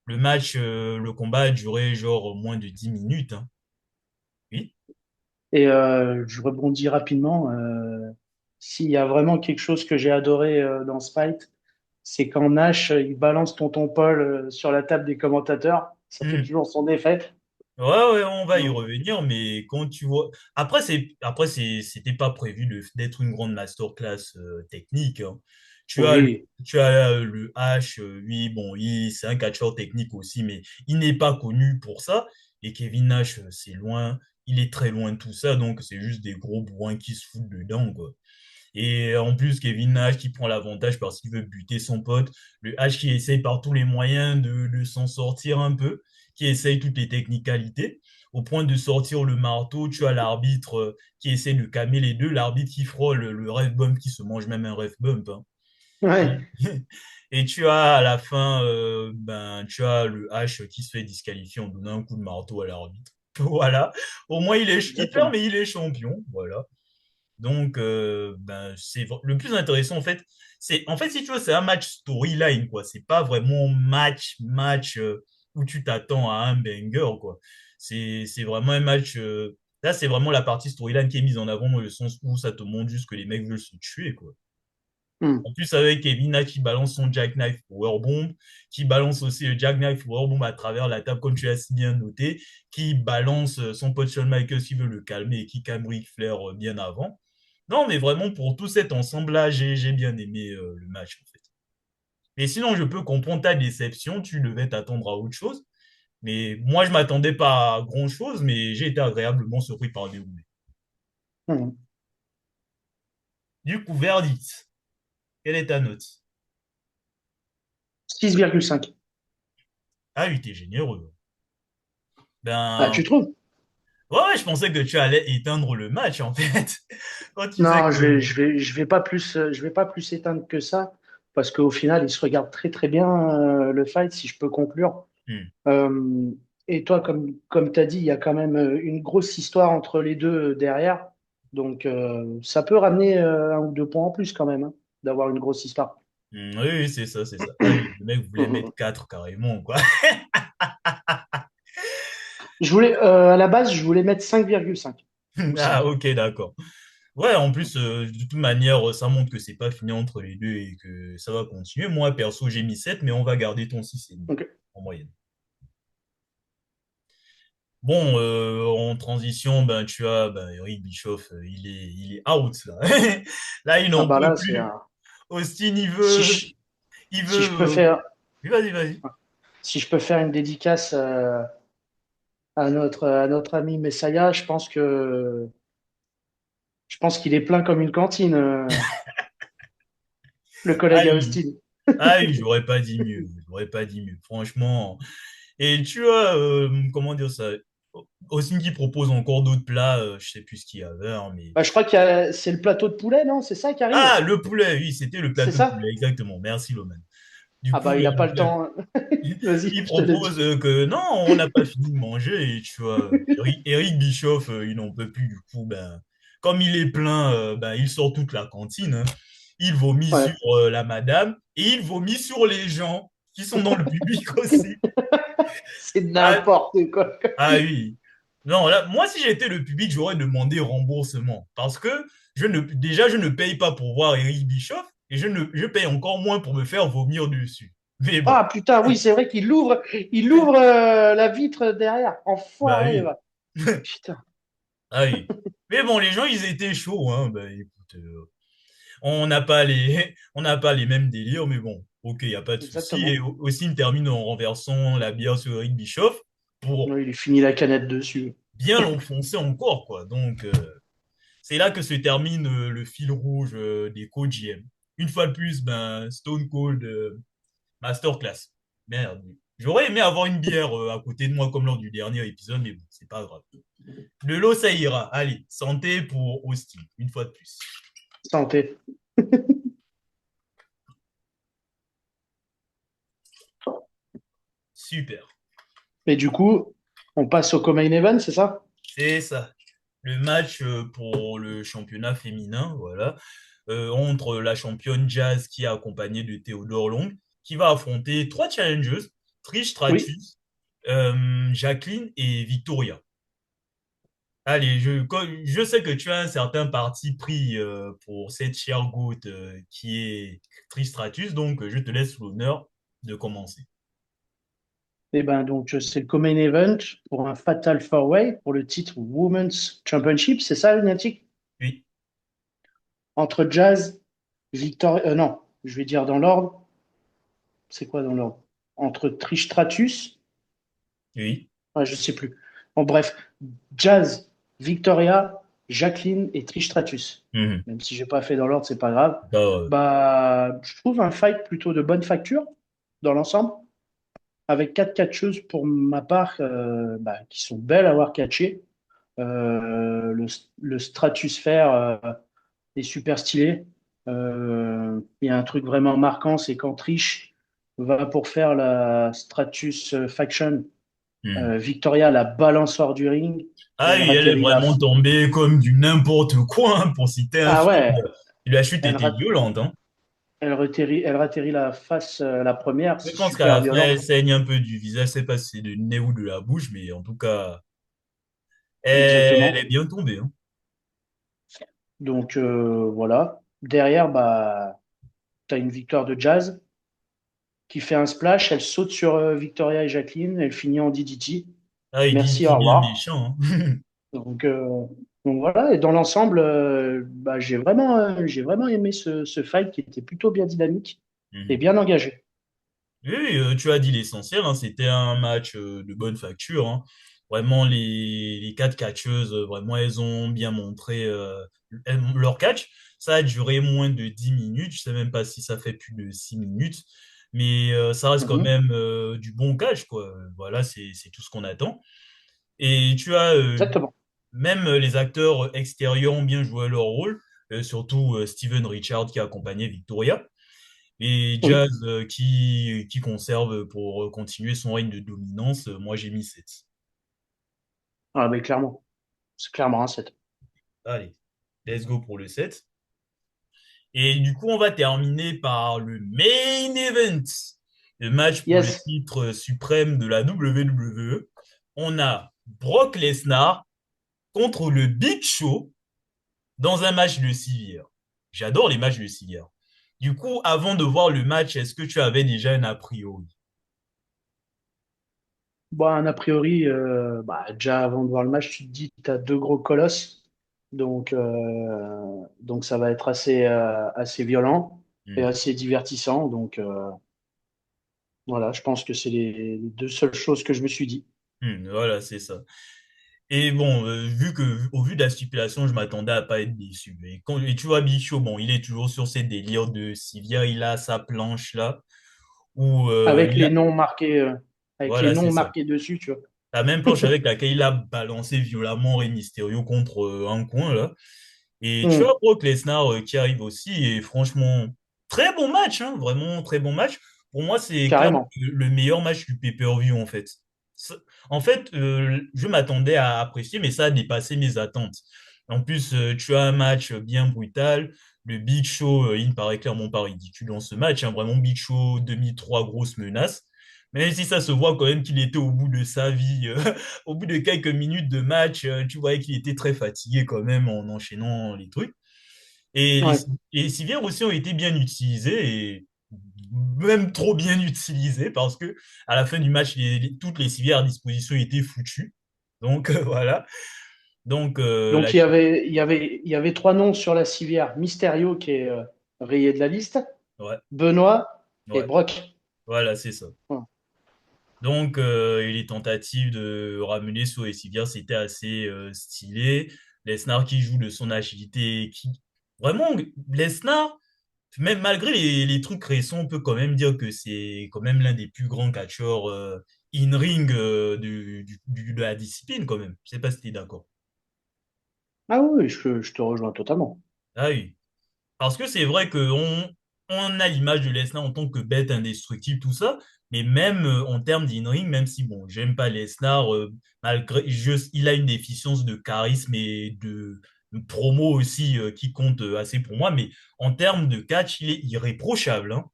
Le match, le combat a duré genre moins de 10 minutes, hein. Oui. Et je rebondis rapidement. S'il y a vraiment quelque chose que j'ai adoré dans ce fight, c'est quand Nash il balance Tonton Paul sur la table des commentateurs. Ça fait Mhm. toujours son effet. Ouais, ouais, on va y Donc, revenir, mais quand tu vois, c'était pas prévu d'être une grande masterclass technique, hein. oui. Tu as le H, lui, bon, c'est un catcheur technique aussi, mais il n'est pas connu pour ça. Et Kevin Nash, c'est loin, il est très loin de tout ça, donc c'est juste des gros bourrins qui se foutent dedans, quoi. Et en plus, Kevin Nash qui prend l'avantage parce qu'il veut buter son pote. Le H qui essaye par tous les moyens de s'en sortir un peu, qui essaye toutes les technicalités. Au point de sortir le marteau, tu as l'arbitre qui essaie de calmer les deux. L'arbitre qui frôle le ref bump, qui se mange même un ref bump, hein. Et, Ouais. et tu as à la fin, ben, tu as le H qui se fait disqualifier en donnant un coup de marteau à l'arbitre. Voilà. Au moins, il perd, Exactement. mais il est champion. Voilà. Donc, ben, le plus intéressant, en fait. En fait, si tu veux, c'est un match storyline, quoi. C'est pas vraiment match où tu t'attends à un banger, quoi. C'est vraiment un match. Là, c'est vraiment la partie storyline qui est mise en avant dans le sens où ça te montre juste que les mecs veulent se tuer, quoi. Hmm. En plus, avec Kevin Nash qui balance son Jackknife Powerbomb, qui balance aussi le Jackknife Powerbomb à travers la table, comme tu as si bien noté, qui balance son pote Shawn Michaels qui veut le calmer et qui calme Ric Flair bien avant. Non, mais vraiment, pour tout cet ensemble-là, j'ai bien aimé le match, en fait. Mais sinon, je peux comprendre ta déception, tu devais t'attendre à autre chose. Mais moi, je m'attendais pas à grand-chose, mais j'ai été agréablement surpris par le déroulé. Hmm. Du coup, verdict. Quelle est ta note? 6,5. Ah oui, t'es généreux. Ah, Ben, tu trouves? ouais, ouais, je pensais que tu allais éteindre le match, en fait. Quand tu sais Non, que... je vais pas plus éteindre que ça, parce qu'au final, il se regarde très très bien le fight, si je peux conclure. Hmm. Euh, et toi, comme tu as dit, il y a quand même une grosse histoire entre les deux derrière. Donc, ça peut ramener un ou deux points en plus quand même, hein, d'avoir une grosse histoire. Hmm, oui, oui, c'est ça, c'est ça. Ah, le mec voulait mettre Mhm. 4 carrément, quoi. À la base, je voulais mettre 5,5 ou Ah, 5. ok, d'accord. Ouais, en plus, de toute manière, ça montre que c'est pas fini entre les deux et que ça va continuer. Moi, perso, j'ai mis 7, mais on va garder ton 6,5 Ok. en moyenne. Bon, en transition, ben, tu as ben, Eric Bischoff, il est out, là. Là, il Ah n'en bah peut là, plus. Austin, si je, il si veut, je peux faire, oui, vas-y, vas-y. si je peux faire une dédicace à notre ami Messaya, je pense qu'il est plein comme une cantine, le Ah, collègue à Austin. Ah oui, j'aurais pas dit mieux. J'aurais pas dit mieux. Franchement. Et tu vois, comment dire ça? Austin qui propose encore d'autres plats, je sais plus ce qu'il y avait, hein, mais. Bah, je crois c'est le plateau de poulet, non? C'est ça qui arrive? Ah, le poulet, oui, c'était le C'est plateau de poulet, ça? exactement. Merci, Loman. Du Ah coup, bah, il a pas le temps. Vas-y, il je te laisse. propose que non, on n'a pas fini de manger. Et tu vois, Eric Bischoff, il n'en peut plus. Du coup, ben, comme il est plein, ben, il sort toute la cantine, hein. Il vomit sur Ouais, la madame et il vomit sur les gens qui sont dans le public aussi. c'est Ah, n'importe quoi. ah oui. Non, là, moi, si j'étais le public, j'aurais demandé remboursement. Parce que déjà, je ne paye pas pour voir Eric Bischoff et je paye encore moins pour me faire vomir dessus. Mais bon, Ah putain, oui, c'est vrai qu'il ouvre la vitre derrière. bah Enfoiré, oui. va. Putain, Ah oui. Mais bon, les gens, ils étaient chauds, hein. Bah écoute, on n'a pas les mêmes délires, mais bon, ok, il n'y a pas de souci. Et exactement. aussi, il termine en renversant la bière sur Eric Bischoff pour Oui, il est fini la canette dessus. bien l'enfoncer encore, quoi. Donc, c'est là que se termine le fil rouge des coachs GM. Une fois de plus, ben, Stone Cold Masterclass. Merde. J'aurais aimé avoir une bière à côté de moi comme lors du dernier épisode, mais bon, c'est pas grave. De l'eau, ça ira. Allez, santé pour Austin, une fois de plus. Santé. Super. Et du coup, on passe au co-main event, c'est ça? C'est ça. Le match pour le championnat féminin, voilà, entre la championne Jazz qui est accompagnée de Théodore Long, qui va affronter trois challengers, Trish Oui. Stratus, Jacqueline et Victoria. Allez, je sais que tu as un certain parti pris pour cette chère goutte qui est Trish Stratus, donc je te laisse l'honneur de commencer. Et ben donc c'est le co-main event pour un Fatal 4-Way pour le titre Women's Championship, c'est ça, Lunatic? Oui, Entre Jazz, Victoria. Non, je vais dire dans l'ordre. C'est quoi dans l'ordre? Entre Trish Stratus. oui. Ah, je sais plus. Bon, bref, Jazz, Victoria, Jacqueline et Trish Stratus. Mhm. Même si j'ai pas fait dans l'ordre, c'est pas grave. Bah, Bah, je trouve un fight plutôt de bonne facture dans l'ensemble, avec quatre catcheuses pour ma part bah, qui sont belles à avoir catché. Le, le Stratusphère est super stylé. Il y a un truc vraiment marquant, c'est quand Trish va pour faire la Stratus Faction. mhm. Victoria la balance hors du ring et Ah elle oui, elle est ratterrit la. vraiment tombée comme du n'importe quoi, hein, pour citer un Ah film. ouais, La chute elle, était rat- violente, hein. elle ratterrit la face, la première, Je c'est pense qu'à super la fin, violent. elle saigne un peu du visage. Je sais pas si c'est du nez ou de la bouche, mais en tout cas, elle est Exactement. bien tombée, hein. Donc voilà. Derrière, bah, tu as une victoire de Jazz qui fait un splash. Elle saute sur Victoria et Jacqueline. Elle finit en DDT. Ah, il dit Merci, c'est au bien revoir. méchant, hein. Donc, euh, donc voilà. Et dans l'ensemble, bah, j'ai vraiment aimé ce fight qui était plutôt bien dynamique et Mhm. bien engagé. Oui, oui, tu as dit l'essentiel, hein. C'était un match de bonne facture, hein. Vraiment, les quatre catcheuses, vraiment, elles ont bien montré leur catch. Ça a duré moins de 10 minutes. Je sais même pas si ça fait plus de 6 minutes. Mais ça reste quand Mhm. même du bon catch, quoi. Voilà, c'est tout ce qu'on attend. Et tu as Exactement. même les acteurs extérieurs ont bien joué leur rôle, surtout Steven Richard qui a accompagné Victoria. Et Oui. Jazz qui conserve pour continuer son règne de dominance, moi j'ai mis 7. Ah, mais clairement. C'est clairement un 7. Allez, let's go pour le 7. Et du coup, on va terminer par le main event, le match pour le Yes. titre suprême de la WWE. On a Brock Lesnar contre le Big Show dans un match de civière. J'adore les matchs de civière. Du coup, avant de voir le match, est-ce que tu avais déjà un a priori? Bon, a priori, bah, déjà avant de voir le match, tu te dis que tu as deux gros colosses. Donc ça va être assez violent et Hmm. assez divertissant. Donc voilà, je pense que c'est les deux seules choses que je me suis dit. Voilà, c'est ça. Et bon, au vu de la stipulation, je m'attendais à pas être déçu. Et tu vois, Big Show, bon, il est toujours sur ses délires de Sivir, il a sa planche là, où Avec les noms marqués, avec les voilà, c'est noms ça. marqués dessus, tu vois. La même planche avec laquelle il a balancé violemment Rey Mysterio contre un coin là. Et tu Hmm, vois, Brock Lesnar qui arrive aussi, et franchement, très bon match, hein, vraiment très bon match. Pour moi, c'est clairement carrément. le meilleur match du pay-per-view, en fait. Ça- En fait, je m'attendais à apprécier, mais ça a dépassé mes attentes. En plus, tu as un match bien brutal. Le Big Show, il ne paraît clairement pas ridicule dans ce match, hein. Vraiment, Big Show, demi, trois grosses menaces. Même si ça se voit quand même qu'il était au bout de sa vie, au bout de quelques minutes de match, tu voyais qu'il était très fatigué quand même en enchaînant les trucs. Et les, Ouais. et les civières aussi ont été bien utilisés et même trop bien utilisés parce que à la fin du match, toutes les civières à disposition étaient foutues. Donc voilà. Donc Donc il y avait trois noms sur la civière. Mysterio qui est rayé de la liste, ouais, Benoît et ouais, Brock. voilà, c'est ça. Ouais. Donc et les tentatives de ramener sur les civières, c'était assez stylé. Lesnar qui joue de son agilité, qui vraiment Lesnar. Même malgré les trucs récents, on peut quand même dire que c'est quand même l'un des plus grands catcheurs in-ring de la discipline, quand même. Je sais pas si tu es d'accord. Ah oui, je te rejoins totalement. Ah oui. Parce que c'est vrai on a l'image de Lesnar en tant que bête indestructible, tout ça, mais même en termes d'in-ring, même si, bon, j'aime pas Lesnar, il a une déficience de charisme et de promo aussi qui compte assez pour moi, mais en termes de catch, il est irréprochable, hein.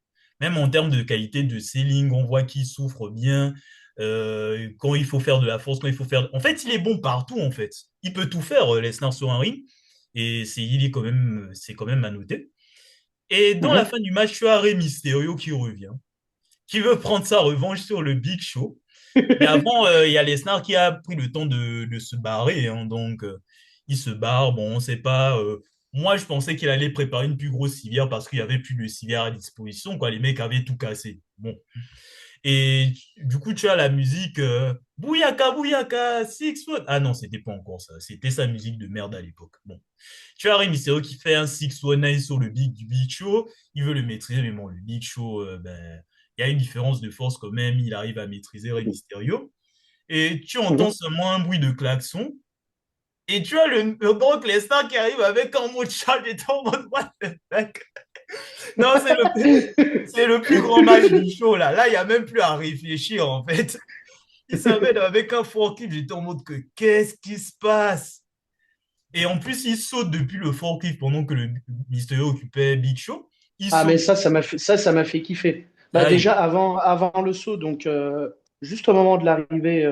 Même en termes de qualité de selling, on voit qu'il souffre bien. Quand il faut faire de la force, quand il faut faire... En fait, il est bon partout, en fait. Il peut tout faire, Lesnar sur un ring. Et c'est quand même à noter. Et dans la Mhm. fin du match, tu as Rey Mysterio qui revient, qui veut prendre sa revanche sur le Big Show. Mais avant, il y a Lesnar qui a pris le temps de se barrer, hein. Donc, il se barre. Bon, on sait pas. Moi, je pensais qu'il allait préparer une plus grosse civière parce qu'il y avait plus de civière à disposition, quoi. Les mecs avaient tout cassé. Bon. Et du coup, tu as la musique Bouyaka, Bouyaka, Six One. Ah non, c'était pas encore ça. C'était sa musique de merde à l'époque. Bon. Tu as Rey Mysterio qui fait un 619 sur le du Big Show. Il veut le maîtriser, mais bon, le Big Show, ben, il y a une différence de force quand même. Il arrive à maîtriser Rey Mysterio. Et tu entends Mhm. seulement un bruit de klaxon. Et tu as le Brock Lesnar qui arrive avec un mot de charge et en mode what the fuck. Non, c'est le plus grand match du show là. Là, il n'y a même plus à réfléchir en fait. Il s'amène avec un forklift. J'étais en mode que qu'est-ce qui se passe? Et en plus, il saute depuis le forklift pendant que le Mysterio occupait Big Show. Il Ah saute. mais ça m'a fait kiffer. Bah Ah déjà oui. avant le saut, donc juste au moment de l'arrivée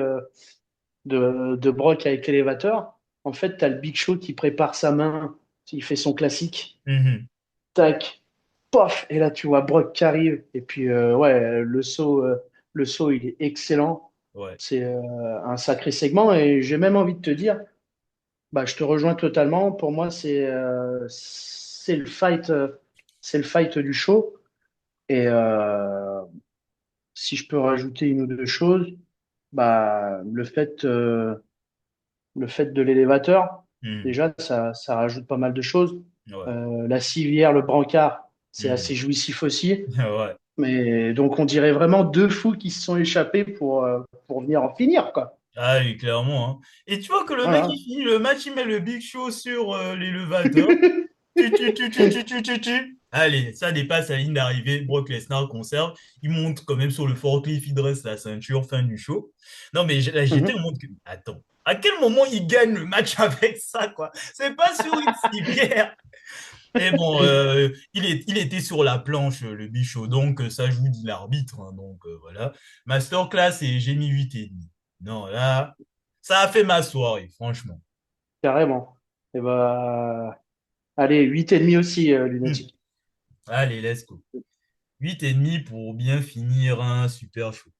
de Brock avec l'élévateur, en fait, tu as le Big Show qui prépare sa main, il fait son classique, Mhm. tac, pof, et là tu vois Brock qui arrive, et puis ouais, le saut il est excellent, Ouais. c'est un sacré segment, et j'ai même envie de te dire, bah, je te rejoins totalement, pour moi c'est le fight du show, et si je peux rajouter une ou deux choses, bah, le fait de l'élévateur, Mhm. déjà, ça rajoute pas mal de choses. Ouais. La civière, le brancard, c'est assez Mhm. jouissif aussi. Ouais. Mais donc, on dirait vraiment deux fous qui se sont échappés pour venir en finir, quoi. Ah oui, clairement, hein. Et tu vois que le mec, il Voilà. finit le match, il met le Big Show sur l'élévateur. Tu. Allez, ça dépasse la ligne d'arrivée. Brock Lesnar conserve. Il monte quand même sur le forklift, il dresse la ceinture, fin du show. Non, mais là, j'étais en Mhm. mode que. Attends, à quel moment il gagne le match avec ça, quoi? C'est pas sur une civière. Mais bon, il était sur la planche, le bichot, donc ça joue de l'arbitre, hein. Donc voilà. Masterclass et j'ai mis 8,5. Non, là, ça a fait ma soirée, franchement. Carrément. Et bah, allez, 8,5 aussi, Hmm. Lunatic. Allez, let's go. 8,5 pour bien finir un super show.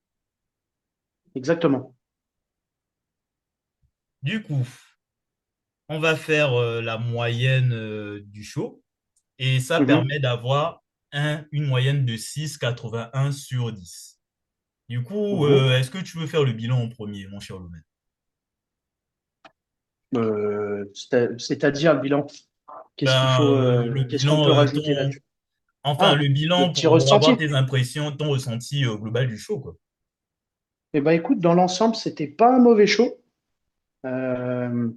Exactement. Du coup, on va faire la moyenne du show et ça Mhm. permet d'avoir une moyenne de 6,81 sur 10. Du coup, Mhm. est-ce que tu veux faire le bilan en premier, mon cher Lomen? C'est-à-dire le bilan. Le Qu'est-ce qu'on bilan, peut rajouter là-dessus? enfin, Ah, le le bilan petit pour avoir ressenti. tes impressions, ton ressenti global du show, quoi. Eh ben, écoute, dans l'ensemble, c'était pas un mauvais show. Euh,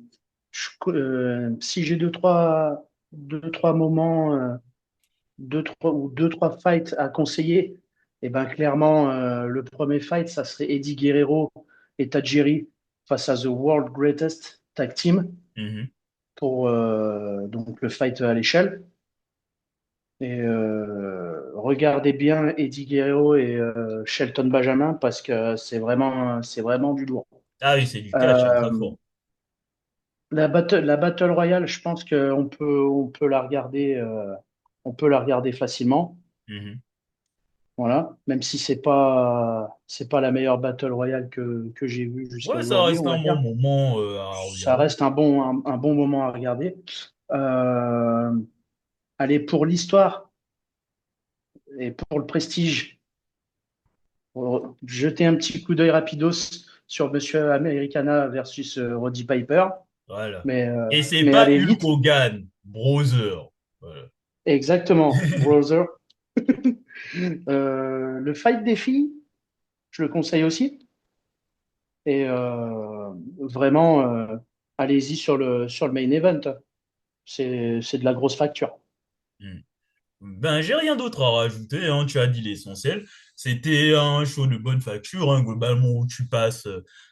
si j'ai deux, trois moments, deux, trois fights à conseiller, eh ben, clairement, le premier fight, ça serait Eddie Guerrero et Tajiri face à The World Greatest Tag Team Mhm. pour donc le fight à l'échelle. Et regardez bien Eddie Guerrero et Shelton Benjamin parce que c'est vraiment du lourd. Ah oui, c'est du catch, hein, très Euh, fort. la Battle Royale, je pense on peut la regarder, on peut la regarder facilement. Mhm. Voilà, même si c'est pas la meilleure Battle Royale que j'ai vue jusqu'à Ouais, ça aujourd'hui, reste on va un bon dire. moment à Ça regarder. reste un bon moment à regarder. Euh, allez, pour l'histoire et pour le prestige, jeter un petit coup d'œil rapidos sur Monsieur Americana versus Roddy Piper. Voilà. Et c'est Mais pas allez Hulk vite. Hogan, Brother. Voilà. Exactement, Brother. Le fight des filles, je le conseille aussi. Et vraiment, allez-y sur le main event. C'est de la grosse facture. Hmm. Ben, j'ai rien d'autre à rajouter, hein, tu as dit l'essentiel. C'était un show de bonne facture, hein, globalement, où tu passes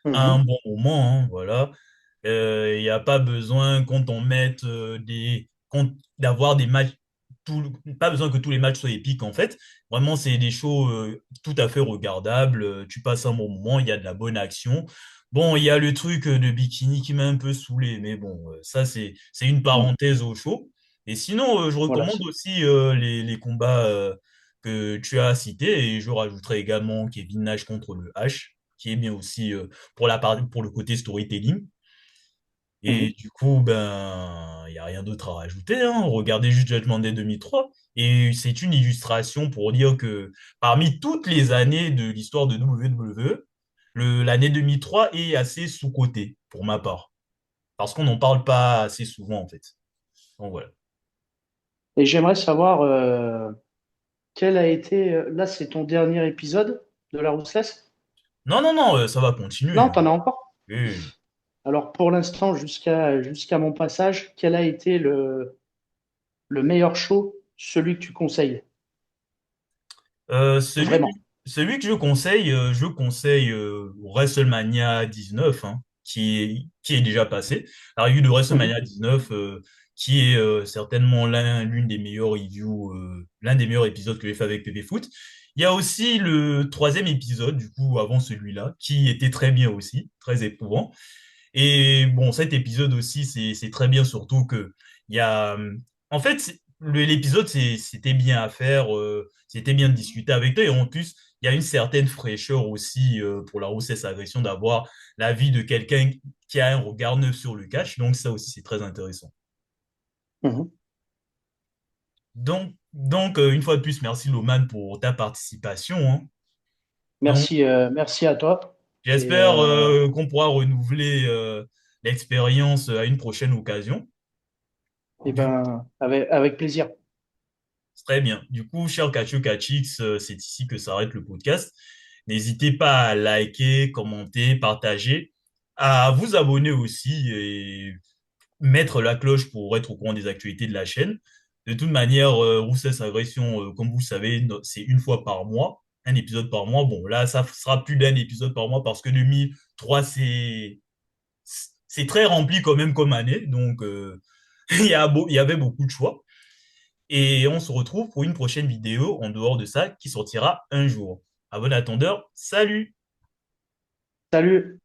un Mhm. bon moment, hein, voilà. Il n'y a pas besoin quand on mette d'avoir des matchs, pas besoin que tous les matchs soient épiques, en fait. Vraiment, c'est des shows tout à fait regardables. Tu passes un bon moment, il y a de la bonne action. Bon, il y a le truc de bikini qui m'a un peu saoulé, mais bon, ça, c'est une Ouais. parenthèse au show. Et sinon, je Voilà. recommande aussi les combats que tu as cités et je rajouterai également Kevin Nash contre le H, qui est bien aussi pour le côté storytelling. Et Mhm. du coup, ben, il n'y a rien d'autre à rajouter, hein. Regardez juste Judgment Day 2003. Et c'est une illustration pour dire que parmi toutes les années de l'histoire de WWE, l'année 2003 est assez sous-cotée pour ma part. Parce qu'on n'en parle pas assez souvent, en fait. Donc voilà. Et j'aimerais savoir quel a été. Là, c'est ton dernier épisode de la Rousseless? Non, non, non, ça va continuer. Non, t'en as encore? Oui. Alors, pour l'instant, jusqu'à mon passage, quel a été le meilleur show, celui que tu conseilles? Euh, celui, Vraiment. celui que je conseille WrestleMania 19, hein, qui est déjà passé. La review de Mhm. WrestleMania 19, qui est certainement l'un des meilleurs épisodes que j'ai fait avec PV Foot. Il y a aussi le troisième épisode, du coup, avant celui-là, qui était très bien aussi, très éprouvant. Et bon, cet épisode aussi, c'est très bien, surtout que il y a, en fait, l'épisode, c'était bien à faire, c'était bien de discuter avec toi, et en plus, il y a une certaine fraîcheur aussi pour la grossesse agression d'avoir l'avis de quelqu'un qui a un regard neuf sur le catch, donc ça aussi, c'est très intéressant. Mhm. Donc, une fois de plus, merci Loman pour ta participation, hein. Donc, Merci à toi. Et, j'espère qu'on pourra renouveler l'expérience à une prochaine occasion. eh ben, avec plaisir. Très bien. Du coup, cher Kachio Kachix, c'est ici que s'arrête le podcast. N'hésitez pas à liker, commenter, partager, à vous abonner aussi et mettre la cloche pour être au courant des actualités de la chaîne. De toute manière, Roussès Agression, comme vous le savez, c'est une fois par mois, un épisode par mois. Bon, là, ça sera plus d'un épisode par mois parce que 2003, c'est très rempli quand même comme année. Donc, il y avait beaucoup de choix. Et on se retrouve pour une prochaine vidéo en dehors de ça qui sortira un jour. À bon attendeur, salut! Salut!